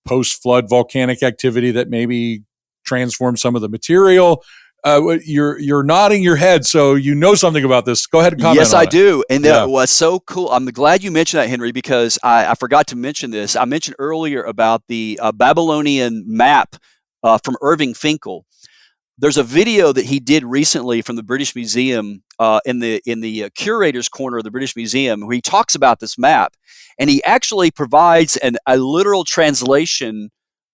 post-flood volcanic activity that maybe transformed some of the material. You're nodding your head, so you know something about this. Go ahead and comment. Yes, on I it. do. And that was so cool. I'm glad you mentioned that, Henry, because I forgot to mention this. I mentioned earlier about the Babylonian map from Irving Finkel. There's a video that he did recently from the British Museum in the curator's corner of the British Museum, where he talks about this map, and he actually provides a literal translation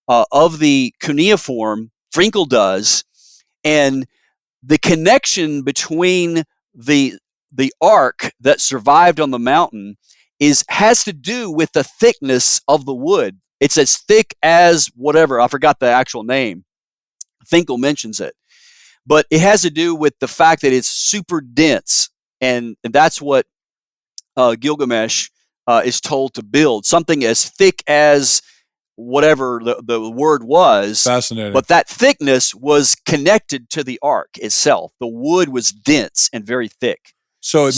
of the cuneiform. Finkel does, and the connection between the ark that survived on the mountain has to do with the thickness of the wood. It's as thick as whatever, I forgot the actual name. Finkel mentions it. But it has to do with the fact that it's super dense, and that's what Gilgamesh is told to build, something as thick as whatever the word was. Fascinating. But that thickness was connected to the ark itself. The wood was dense and very thick. So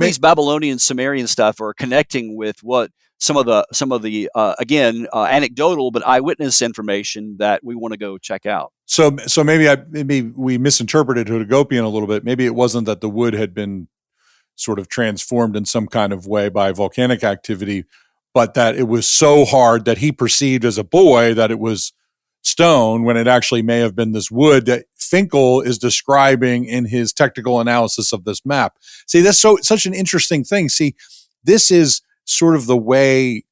these Babylonian Sumerian stuff are connecting with what some of the again anecdotal but eyewitness information that we want to go check out. So maybe we misinterpreted Hagopian a little bit. Maybe it wasn't that the wood had been sort of transformed in some kind of way by volcanic activity, but that it was so hard that he perceived as a boy that it was stone, when it actually may have been this wood that Finkel is describing in his technical analysis of this map. See, that's such an interesting thing. See, this is sort of the way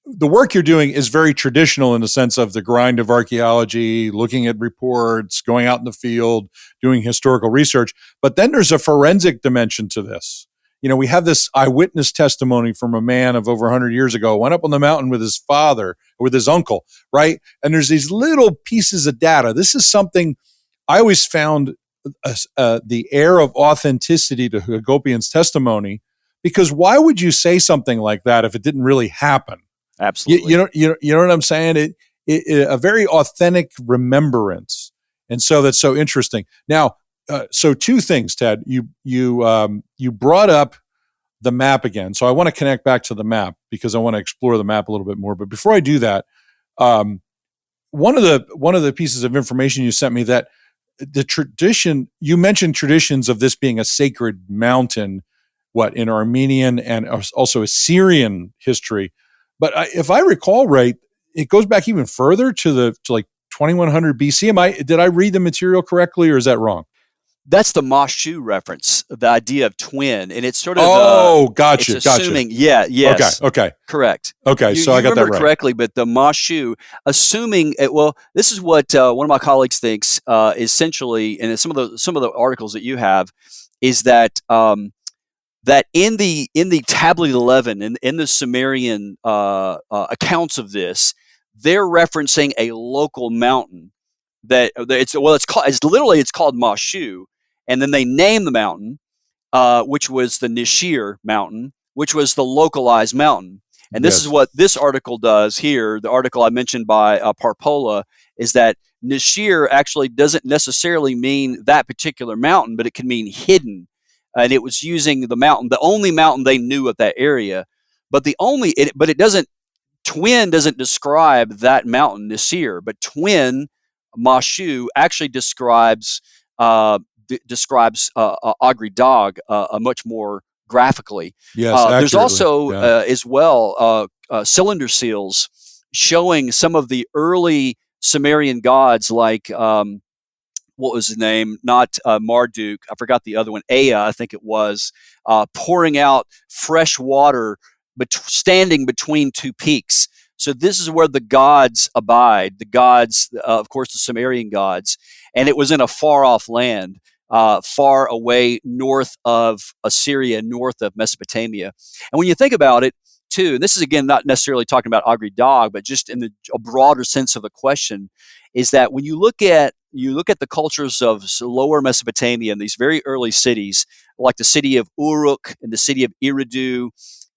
the work you're doing is very traditional in the sense of the grind of archaeology, looking at reports, going out in the field, doing historical research. But then there's a forensic dimension to this. We have this eyewitness testimony from a man of over 100 years ago, went up on the mountain with his father, or with his uncle, right? And there's these little pieces of data. This is something I always found the air of authenticity to Hagopian's testimony, because why would you say something like that if it didn't really happen? Absolutely. You know what I'm saying? It a very authentic remembrance. And so that's so interesting. Now, so two things, Ted. You brought up the map again. So I want to connect back to the map because I want to explore the map a little bit more. But before I do that, one of the pieces of information you sent me, that the tradition, you mentioned traditions of this being a sacred mountain, in Armenian and also Assyrian history. But if I recall right, it goes back even further to like 2100 BC. Did I read the material correctly, or is that wrong? That's the Mashu reference, the idea of twin, and it's sort of gotcha. It's assuming, yes, okay, correct. Okay, so I got that right correctly. But the Mashu, assuming this is what one of my colleagues thinks essentially, and some of the articles that you have, is that that in the Tablet 11 in the Sumerian accounts of this, they're referencing a local mountain it's called Mashu, and then they name the mountain, which was the Nishir mountain, which was the localized mountain. And this is what this article does here. The article I mentioned by Parpola is that Nishir actually doesn't necessarily mean that particular mountain, but it can mean hidden. And it was using the mountain, the only mountain they knew of that area. But Twin doesn't describe that mountain, Nisir, but Twin, Mashu, actually describes Agri Dog much more graphically. Yes, there's also as well cylinder seals showing some of the early Sumerian gods, like what was his name? Not Marduk. I forgot the other one. Ea, I think it was, pouring out fresh water, standing between two peaks. So this is where the gods abide. The gods, of course, the Sumerian gods, and it was in a far-off land, far away north of Assyria, north of Mesopotamia. And when you think about it, too, and this is again not necessarily talking about Agri Dog, but just in a broader sense of the question, is that when you look at the cultures of lower Mesopotamia and these very early cities, like the city of Uruk and the city of Eridu,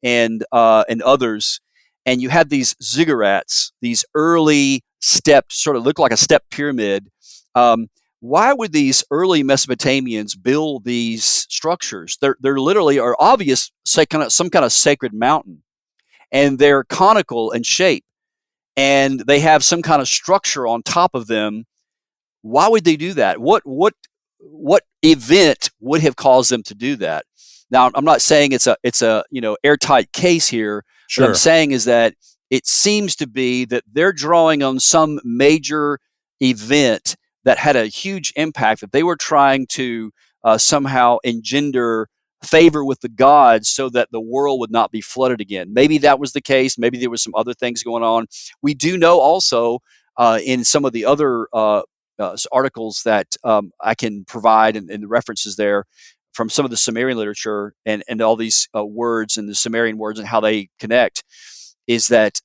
and others, and you have these ziggurats, these early stepped, sort of look like a step pyramid. why would these early Mesopotamians build these structures? They're literally are obvious, say, some kind of sacred mountain, and they're conical in shape, and they have some kind of structure on top of them. Why would they do that? What event would have caused them to do that? Now, I'm not saying it's a airtight case here. Sure. What I'm saying is that it seems to be that they're drawing on some major event that had a huge impact, that they were trying to somehow engender favor with the gods so that the world would not be flooded again. Maybe that was the case. Maybe there was some other things going on. We do know also in some of the other articles that I can provide and the references there from some of the Sumerian literature and all these words and the Sumerian words and how they connect, is that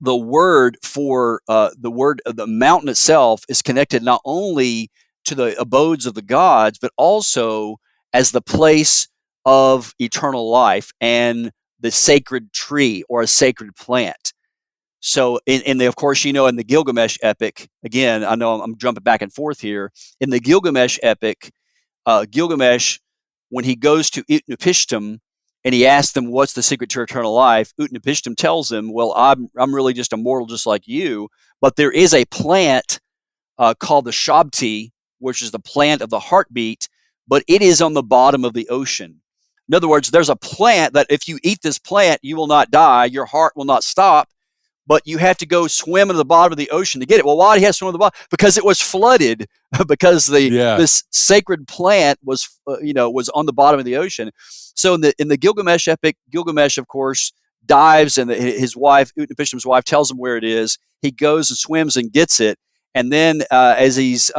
the word for the mountain itself is connected not only to the abodes of the gods, but also as the place of eternal life and the sacred tree or a sacred plant. So, of course, in the Gilgamesh epic, again, I know I'm jumping back and forth here. In the Gilgamesh epic, Gilgamesh, when he goes to Utnapishtim and he asks them, "What's the secret to eternal life?" Utnapishtim tells him, "Well, I'm really just a mortal, just like you. But there is a plant called the Shabti, which is the plant of the heartbeat, but it is on the bottom of the ocean." In other words, there's a plant that if you eat this plant, you will not die, your heart will not stop, but you have to go swim into the bottom of the ocean to get it. Well, why do you have to swim to the bottom? Because it was flooded, because this sacred plant was on the bottom of the ocean. So in the Gilgamesh epic, Gilgamesh, of course, dives, and his wife, Utnapishtim's wife, tells him where it is. He goes and swims and gets it. And then as he's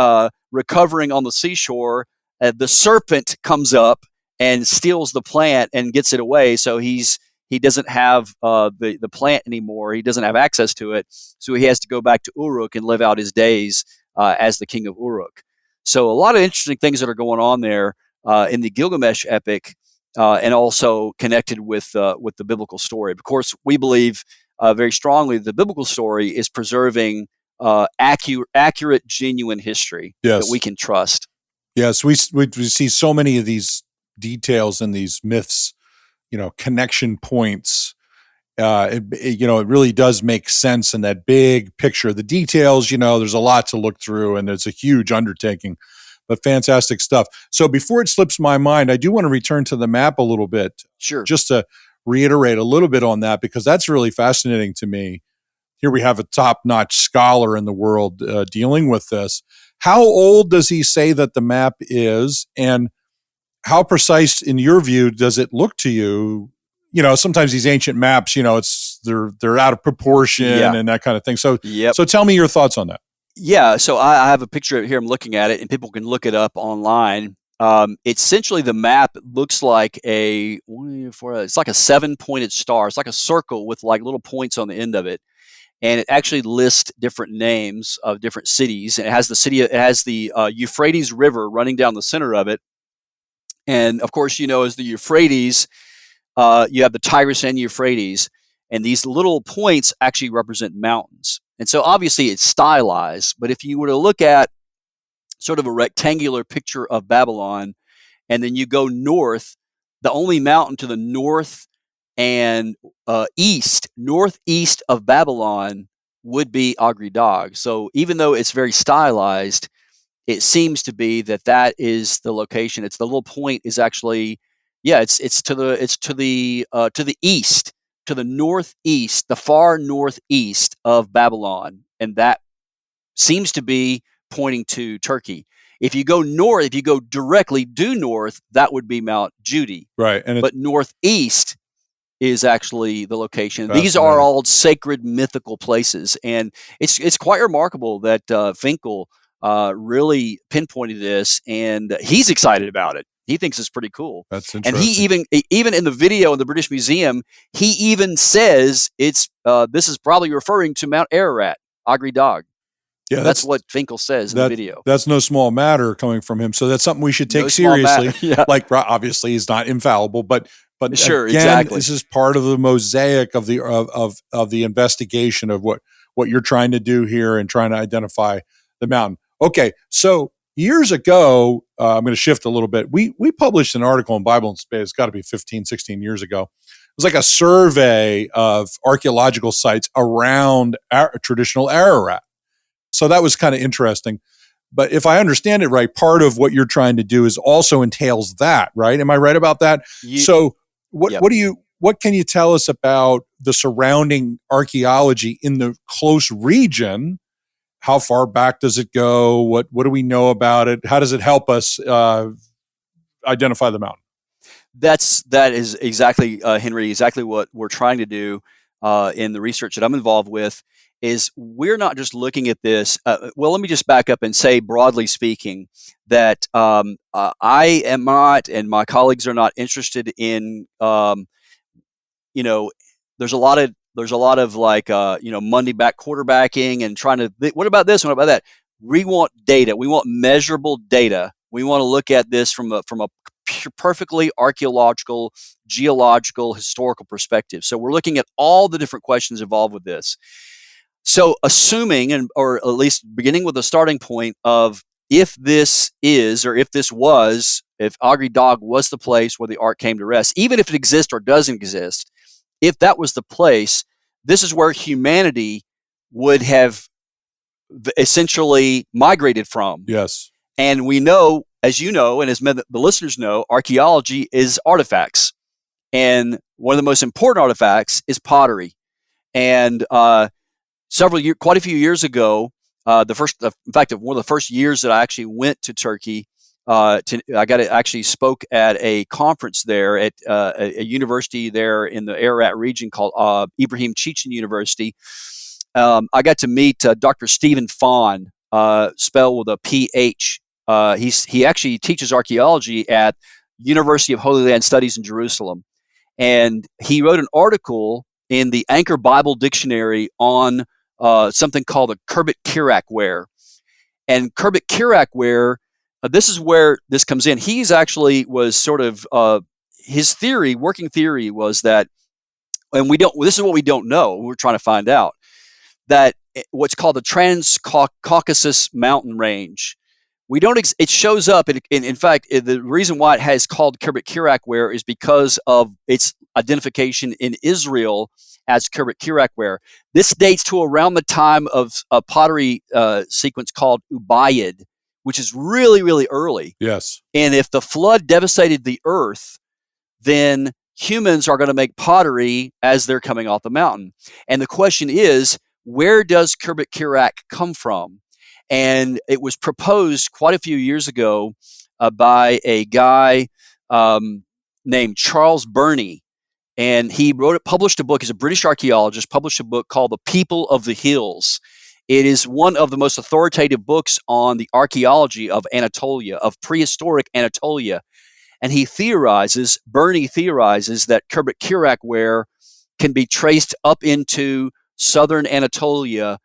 recovering on the seashore, the serpent comes up and steals the plant and gets it away. So he doesn't have the plant anymore. He doesn't have access to it. So he has to go back to Uruk and live out his days as the king of Uruk. So a lot of interesting things that are going on there in the Gilgamesh epic, and also connected with the biblical story. Of course, we believe very strongly the biblical story is preserving accurate, genuine history that we can trust. Yes, we see so many of these details and these myths, connection points. It really does make sense in that big picture. The details, there's a lot to look through, and it's a huge undertaking, but fantastic stuff. So before it slips my mind, I do want to return to the map a little bit. Sure. Just to reiterate a little bit on that, because that's really fascinating to me. Here we have a top-notch scholar in the world dealing with this. How old does he say that the map is, and how precise, in your view, does it look to you? Sometimes these ancient maps, they're out of proportion and that kind of thing. So, So tell me your thoughts on that. Yeah, so I have a picture here. I'm looking at it, and people can look it up online. Essentially, the map looks like it's like a 7-pointed star. It's like a circle with like little points on the end of it. And it actually lists different names of different cities. And it has the Euphrates River running down the center of it. And of course, as the Euphrates, you have the Tigris and Euphrates, and these little points actually represent mountains. And so obviously it's stylized, but if you were to look at sort of a rectangular picture of Babylon, and then you go north, the only mountain to the north and northeast of Babylon would be Agridag. So even though it's very stylized, it seems to be that is the location. It's the little point is actually, it's to the east, to the northeast, the far northeast of Babylon, and that seems to be pointing to Turkey. If you go north, if you go directly due north, that would be Mount Judy. Right, but northeast is actually the location. These are all sacred mythical places, and it's quite remarkable that Finkel really pinpointed this, and he's excited about it. He thinks it's pretty cool. That's interesting. And he even in the video in the British Museum, he even says this is probably referring to Mount Ararat, Agridag. Yeah, that's what Finkel says in the video. That's no small matter coming from him. So that's something we should take seriously. Yeah. Like, obviously he's not infallible, but sure, again, exactly. This is part of the mosaic of the investigation of what you're trying to do here and trying to identify the mountain. Okay, so years ago, I'm going to shift a little bit. We published an article in Bible in Space. It's got to be 15, 16 years ago. It was like a survey of archaeological sites around traditional Ararat. So that was kind of interesting. But if I understand it right, part of what you're trying to do is also entails that, right? Am I right about that? So what can you tell us about the surrounding archaeology in the close region? How far back does it go? What do we know about it? How does it help us identify the mountain? That is exactly, Henry, exactly what we're trying to do in the research that I'm involved with. Is we're not just looking at this. Well, let me just back up and say, broadly speaking, that I am not, and my colleagues are not interested in, there's a lot of like, Monday back quarterbacking and trying to, what about this? What about that? We want data. We want measurable data. We want to look at this from a perfectly archaeological, geological, historical perspective. So we're looking at all the different questions involved with this. So assuming, or at least beginning with a starting point of if this is, or if Agri Dog was the place where the ark came to rest, even if it exists or doesn't exist, if that was the place, this is where humanity would have essentially migrated from. Yes. And we know, as you know, and as the listeners know, archaeology is artifacts. And one of the most important artifacts is pottery. And quite a few years ago, one of the first years that I actually went to Turkey, actually spoke at a conference there at a university there in the Ararat region called Ibrahim Chichen University. I got to meet Dr. Stephen Fahn, spelled with a PH. He actually teaches archaeology at University of Holy Land Studies in Jerusalem, and he wrote an article in the Anchor Bible Dictionary on something called a Khirbet Kirak ware. And Khirbet Kirak ware, this is where this comes in. He's actually was sort of his working theory was that, and this is what we don't know. We're trying to find out that what's called the Trans-Caucasus mountain range. It shows up. In fact, the reason why it has called Khirbet Kirak ware is because of its identification in Israel as Khirbet Kirak ware. This dates to around the time of a pottery sequence called Ubayyid, which is really, really early. Yes. And if the flood devastated the earth, then humans are going to make pottery as they're coming off the mountain. And the question is, where does Khirbet Kirak come from? And it was proposed quite a few years ago by a guy named Charles Burney. And he published a book. He's a British archaeologist, published a book called The People of the Hills. It is one of the most authoritative books on the archaeology of Anatolia, of prehistoric Anatolia. And Burney theorizes that Khirbet Kirak ware can be traced up into southern Anatolia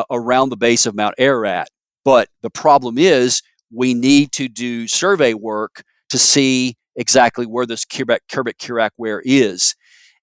around the base of Mount Ararat. But the problem is we need to do survey work to see exactly where this Khirbet Kirak ware is.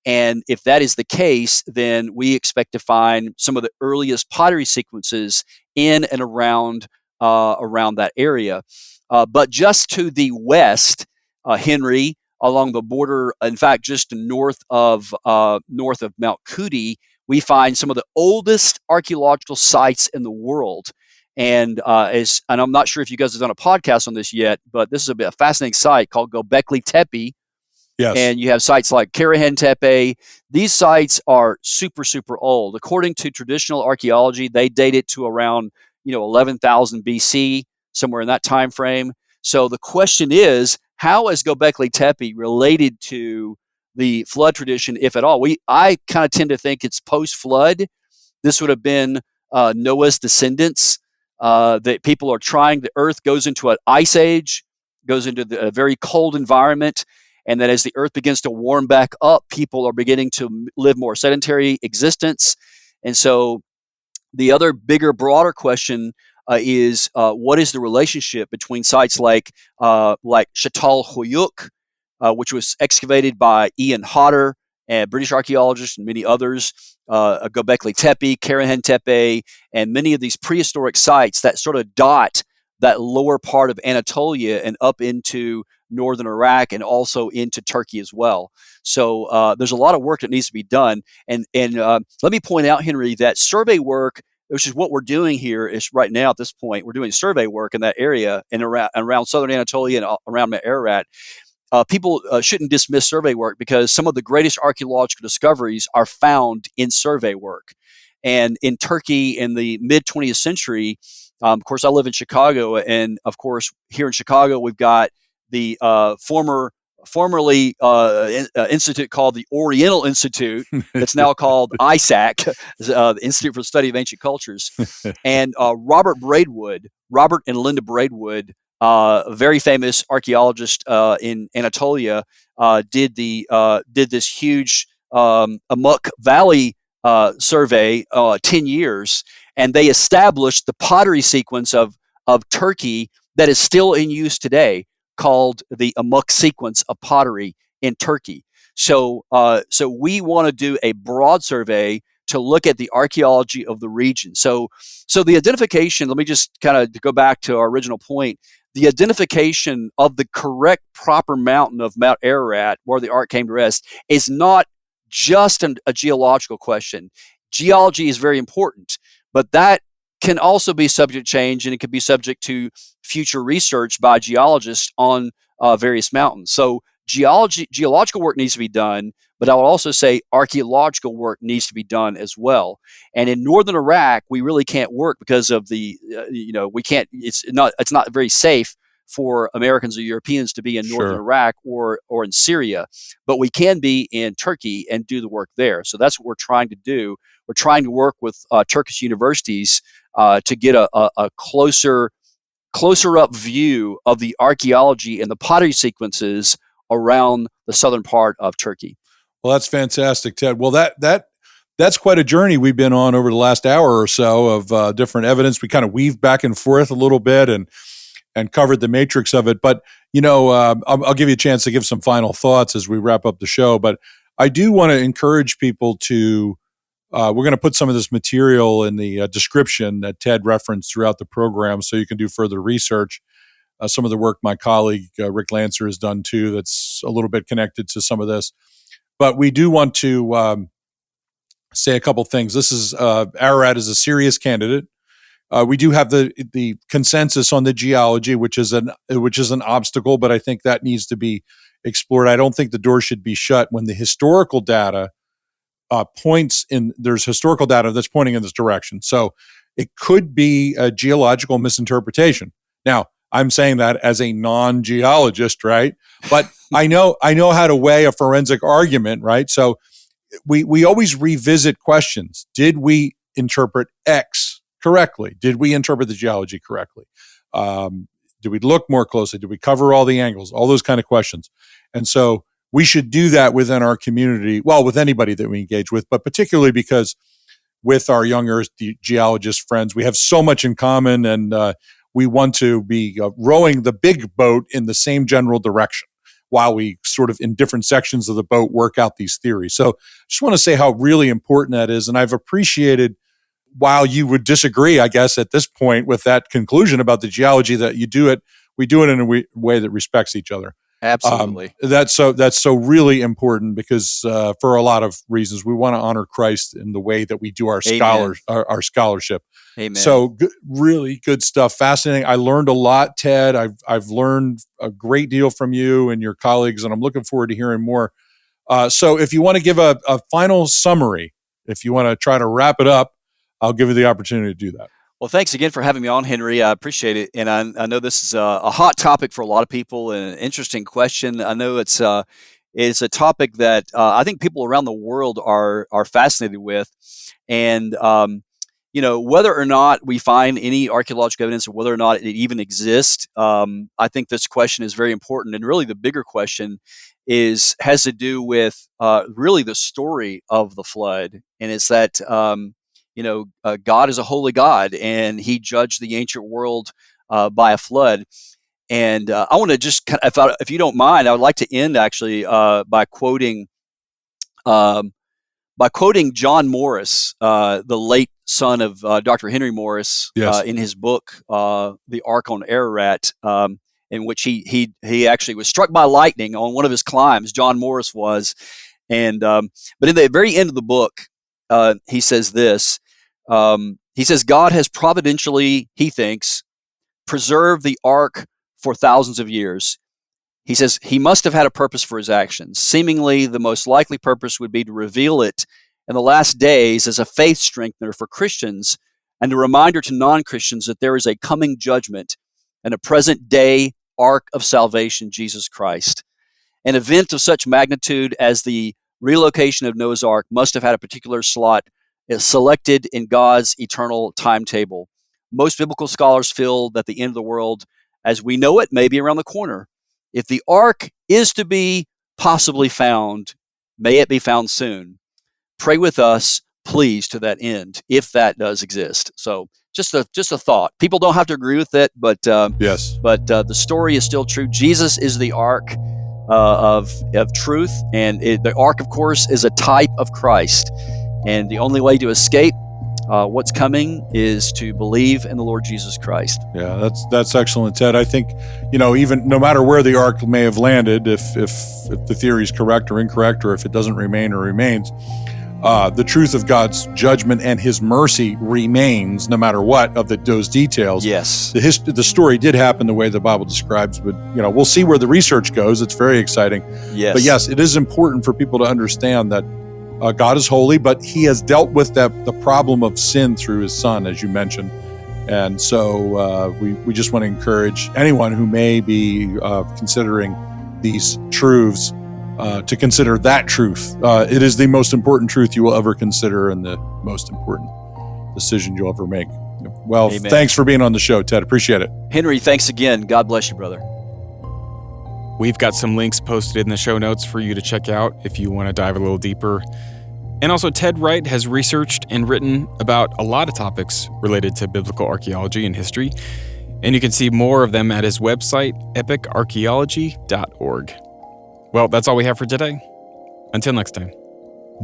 And if that is the case, then we expect to find some of the earliest pottery sequences in and around that area. But just to the west, Henry, along the border, in fact, just north of Mount Kuti, we find some of the oldest archaeological sites in the world. And I'm not sure if you guys have done a podcast on this yet, but this is a fascinating site called Göbekli Tepe. Yes. And you have sites like Karahan Tepe. These sites are super, super old. According to traditional archaeology, they date it to around 11,000 BC, somewhere in that time frame. So the question is, how is Göbekli Tepe related to the flood tradition, if at all? I kind of tend to think it's post-flood. This would have been Noah's descendants. That people are trying. The Earth goes into an ice age, goes into a very cold environment, and that as the Earth begins to warm back up, people are beginning to live more sedentary existence. And so, the other bigger, broader question is what is the relationship between sites like Chatal Huyuk, which was excavated by Ian Hodder and British archaeologists and many others, Göbekli Tepe, Karahan Tepe, and many of these prehistoric sites that sort of dot that lower part of Anatolia and up into northern Iraq and also into Turkey as well. So there's a lot of work that needs to be done. And let me point out, Henry, that survey work, which is what we're doing here, is right now at this point, we're doing survey work in that area and around southern Anatolia and around Ararat. People shouldn't dismiss survey work, because some of the greatest archaeological discoveries are found in survey work. And in Turkey in the mid 20th century, of course, I live in Chicago, and of course, here in Chicago, we've got the formerly institute called the Oriental Institute. That's now called ISAC, the Institute for the Study of Ancient Cultures. And Robert and Linda Braidwood, a very famous archaeologist in Anatolia, did this huge Amuk Valley survey 10 years, and they established the pottery sequence of Turkey that is still in use today, called the Amuk sequence of pottery in Turkey. So we want to do a broad survey to look at the archaeology of the region. So the identification, let me just kind of go back to our original point, the identification of the correct proper mountain of Mount Ararat, where the ark came to rest, is not just a geological question. Geology is very important, but that can also be subject to change, and it could be subject to future research by geologists on various mountains. So geological work needs to be done, but I would also say archaeological work needs to be done as well. And in northern Iraq, we really can't work because of the, we can't. It's not very safe for Americans or Europeans to be in northern Iraq or in Syria, but we can be in Turkey and do the work there. So that's what we're trying to do. We're trying to work with Turkish universities to get a closer up view of the archaeology and the pottery sequences around the southern part of Turkey. Well, that's fantastic, Ted. Well, that's quite a journey we've been on over the last hour or so of different evidence. We kind of weaved back and forth a little bit and covered the matrix of it. But, I'll give you a chance to give some final thoughts as we wrap up the show. But I do want to encourage people to, we're going to put some of this material in the description that Ted referenced throughout the program, so you can do further research. Some of the work my colleague Rick Lancer has done too, that's a little bit connected to some of this. But we do want to say a couple things. This is Ararat is a serious candidate. We do have the consensus on the geology, which is an obstacle, but I think that needs to be explored. I don't think the door should be shut when the historical data there's historical data that's pointing in this direction. So it could be a geological misinterpretation. Now, I'm saying that as a non-geologist, right? But I know how to weigh a forensic argument, right? So we always revisit questions. Did we interpret X correctly? Did we interpret the geology correctly? Did we look more closely? Did we cover all the angles? All those kind of questions. And so we should do that within our community, well, with anybody that we engage with, but particularly because with our younger geologist friends, we have so much in common, and we want to be rowing the big boat in the same general direction while we sort of in different sections of the boat work out these theories. So I just want to say how really important that is. And I've appreciated, while you would disagree, I guess, at this point with that conclusion about the geology, that we do it in a way that respects each other. Absolutely. That's so really important, because for a lot of reasons, we want to honor Christ in the way that we do our our scholarship. Amen. So really good stuff. Fascinating. I learned a lot, Ted. I've learned a great deal from you and your colleagues, and I'm looking forward to hearing more. So if you want to give a final summary, if you want to try to wrap it up, I'll give you the opportunity to do that. Well, thanks again for having me on, Henry. I appreciate it. And I know this is a hot topic for a lot of people and an interesting question. I know it's a topic that I think people around the world are fascinated with. And, whether or not we find any archaeological evidence, or whether or not it even exists, I think this question is very important. And really the bigger question has to do with really the story of the flood. And it's that God is a holy God, and He judged the ancient world by a flood. And I want to just if you don't mind, I would like to end actually by quoting by quoting John Morris, the late son of Dr. Henry Morris, Yes. in his book, The Ark on Ararat, in which he actually was struck by lightning on one of his climbs. John Morris was, and but in the very end of the book, he says this. He says God has providentially, he thinks, preserved the ark for thousands of years. He says he must have had a purpose for his actions. Seemingly, the most likely purpose would be to reveal it in the last days as a faith strengthener for Christians and a reminder to non-Christians that there is a coming judgment and a present day ark of salvation, Jesus Christ. An event of such magnitude as the relocation of Noah's Ark must have had a particular slot selected in God's eternal timetable. Most biblical scholars feel that the end of the world as we know it may be around the corner. If the ark is to be possibly found, may it be found soon. Pray with us, please, to that end, if that does exist. So just a thought. People don't have to agree with it, but Yes. But the story is still true. Jesus is the ark of truth, and the ark, of course, is a type of Christ. And the only way to escape what's coming is to believe in the Lord Jesus Christ. Yeah, that's excellent, Ted. I think, even no matter where the ark may have landed, if the theory is correct or incorrect, or if it doesn't remain or remains, the truth of God's judgment and His mercy remains, no matter what of those details. Yes, the story did happen the way the Bible describes, but we'll see where the research goes. It's very exciting. Yes, but yes, it is important for people to understand that God is holy, but He has dealt with the problem of sin through His Son, as you mentioned. And so we just want to encourage anyone who may be considering these truths to consider that truth. It is the most important truth you will ever consider and the most important decision you'll ever make. Well, Amen. Thanks for being on the show, Ted. Appreciate it. Henry, thanks again. God bless you, brother. We've got some links posted in the show notes for you to check out if you want to dive a little deeper. And also, Ted Wright has researched and written about a lot of topics related to biblical archaeology and history, and you can see more of them at his website, epicarchaeology.org. Well, that's all we have for today. Until next time.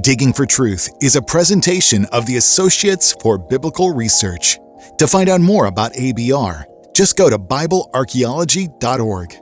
Digging for Truth is a presentation of the Associates for Biblical Research. To find out more about ABR, just go to BibleArchaeology.org.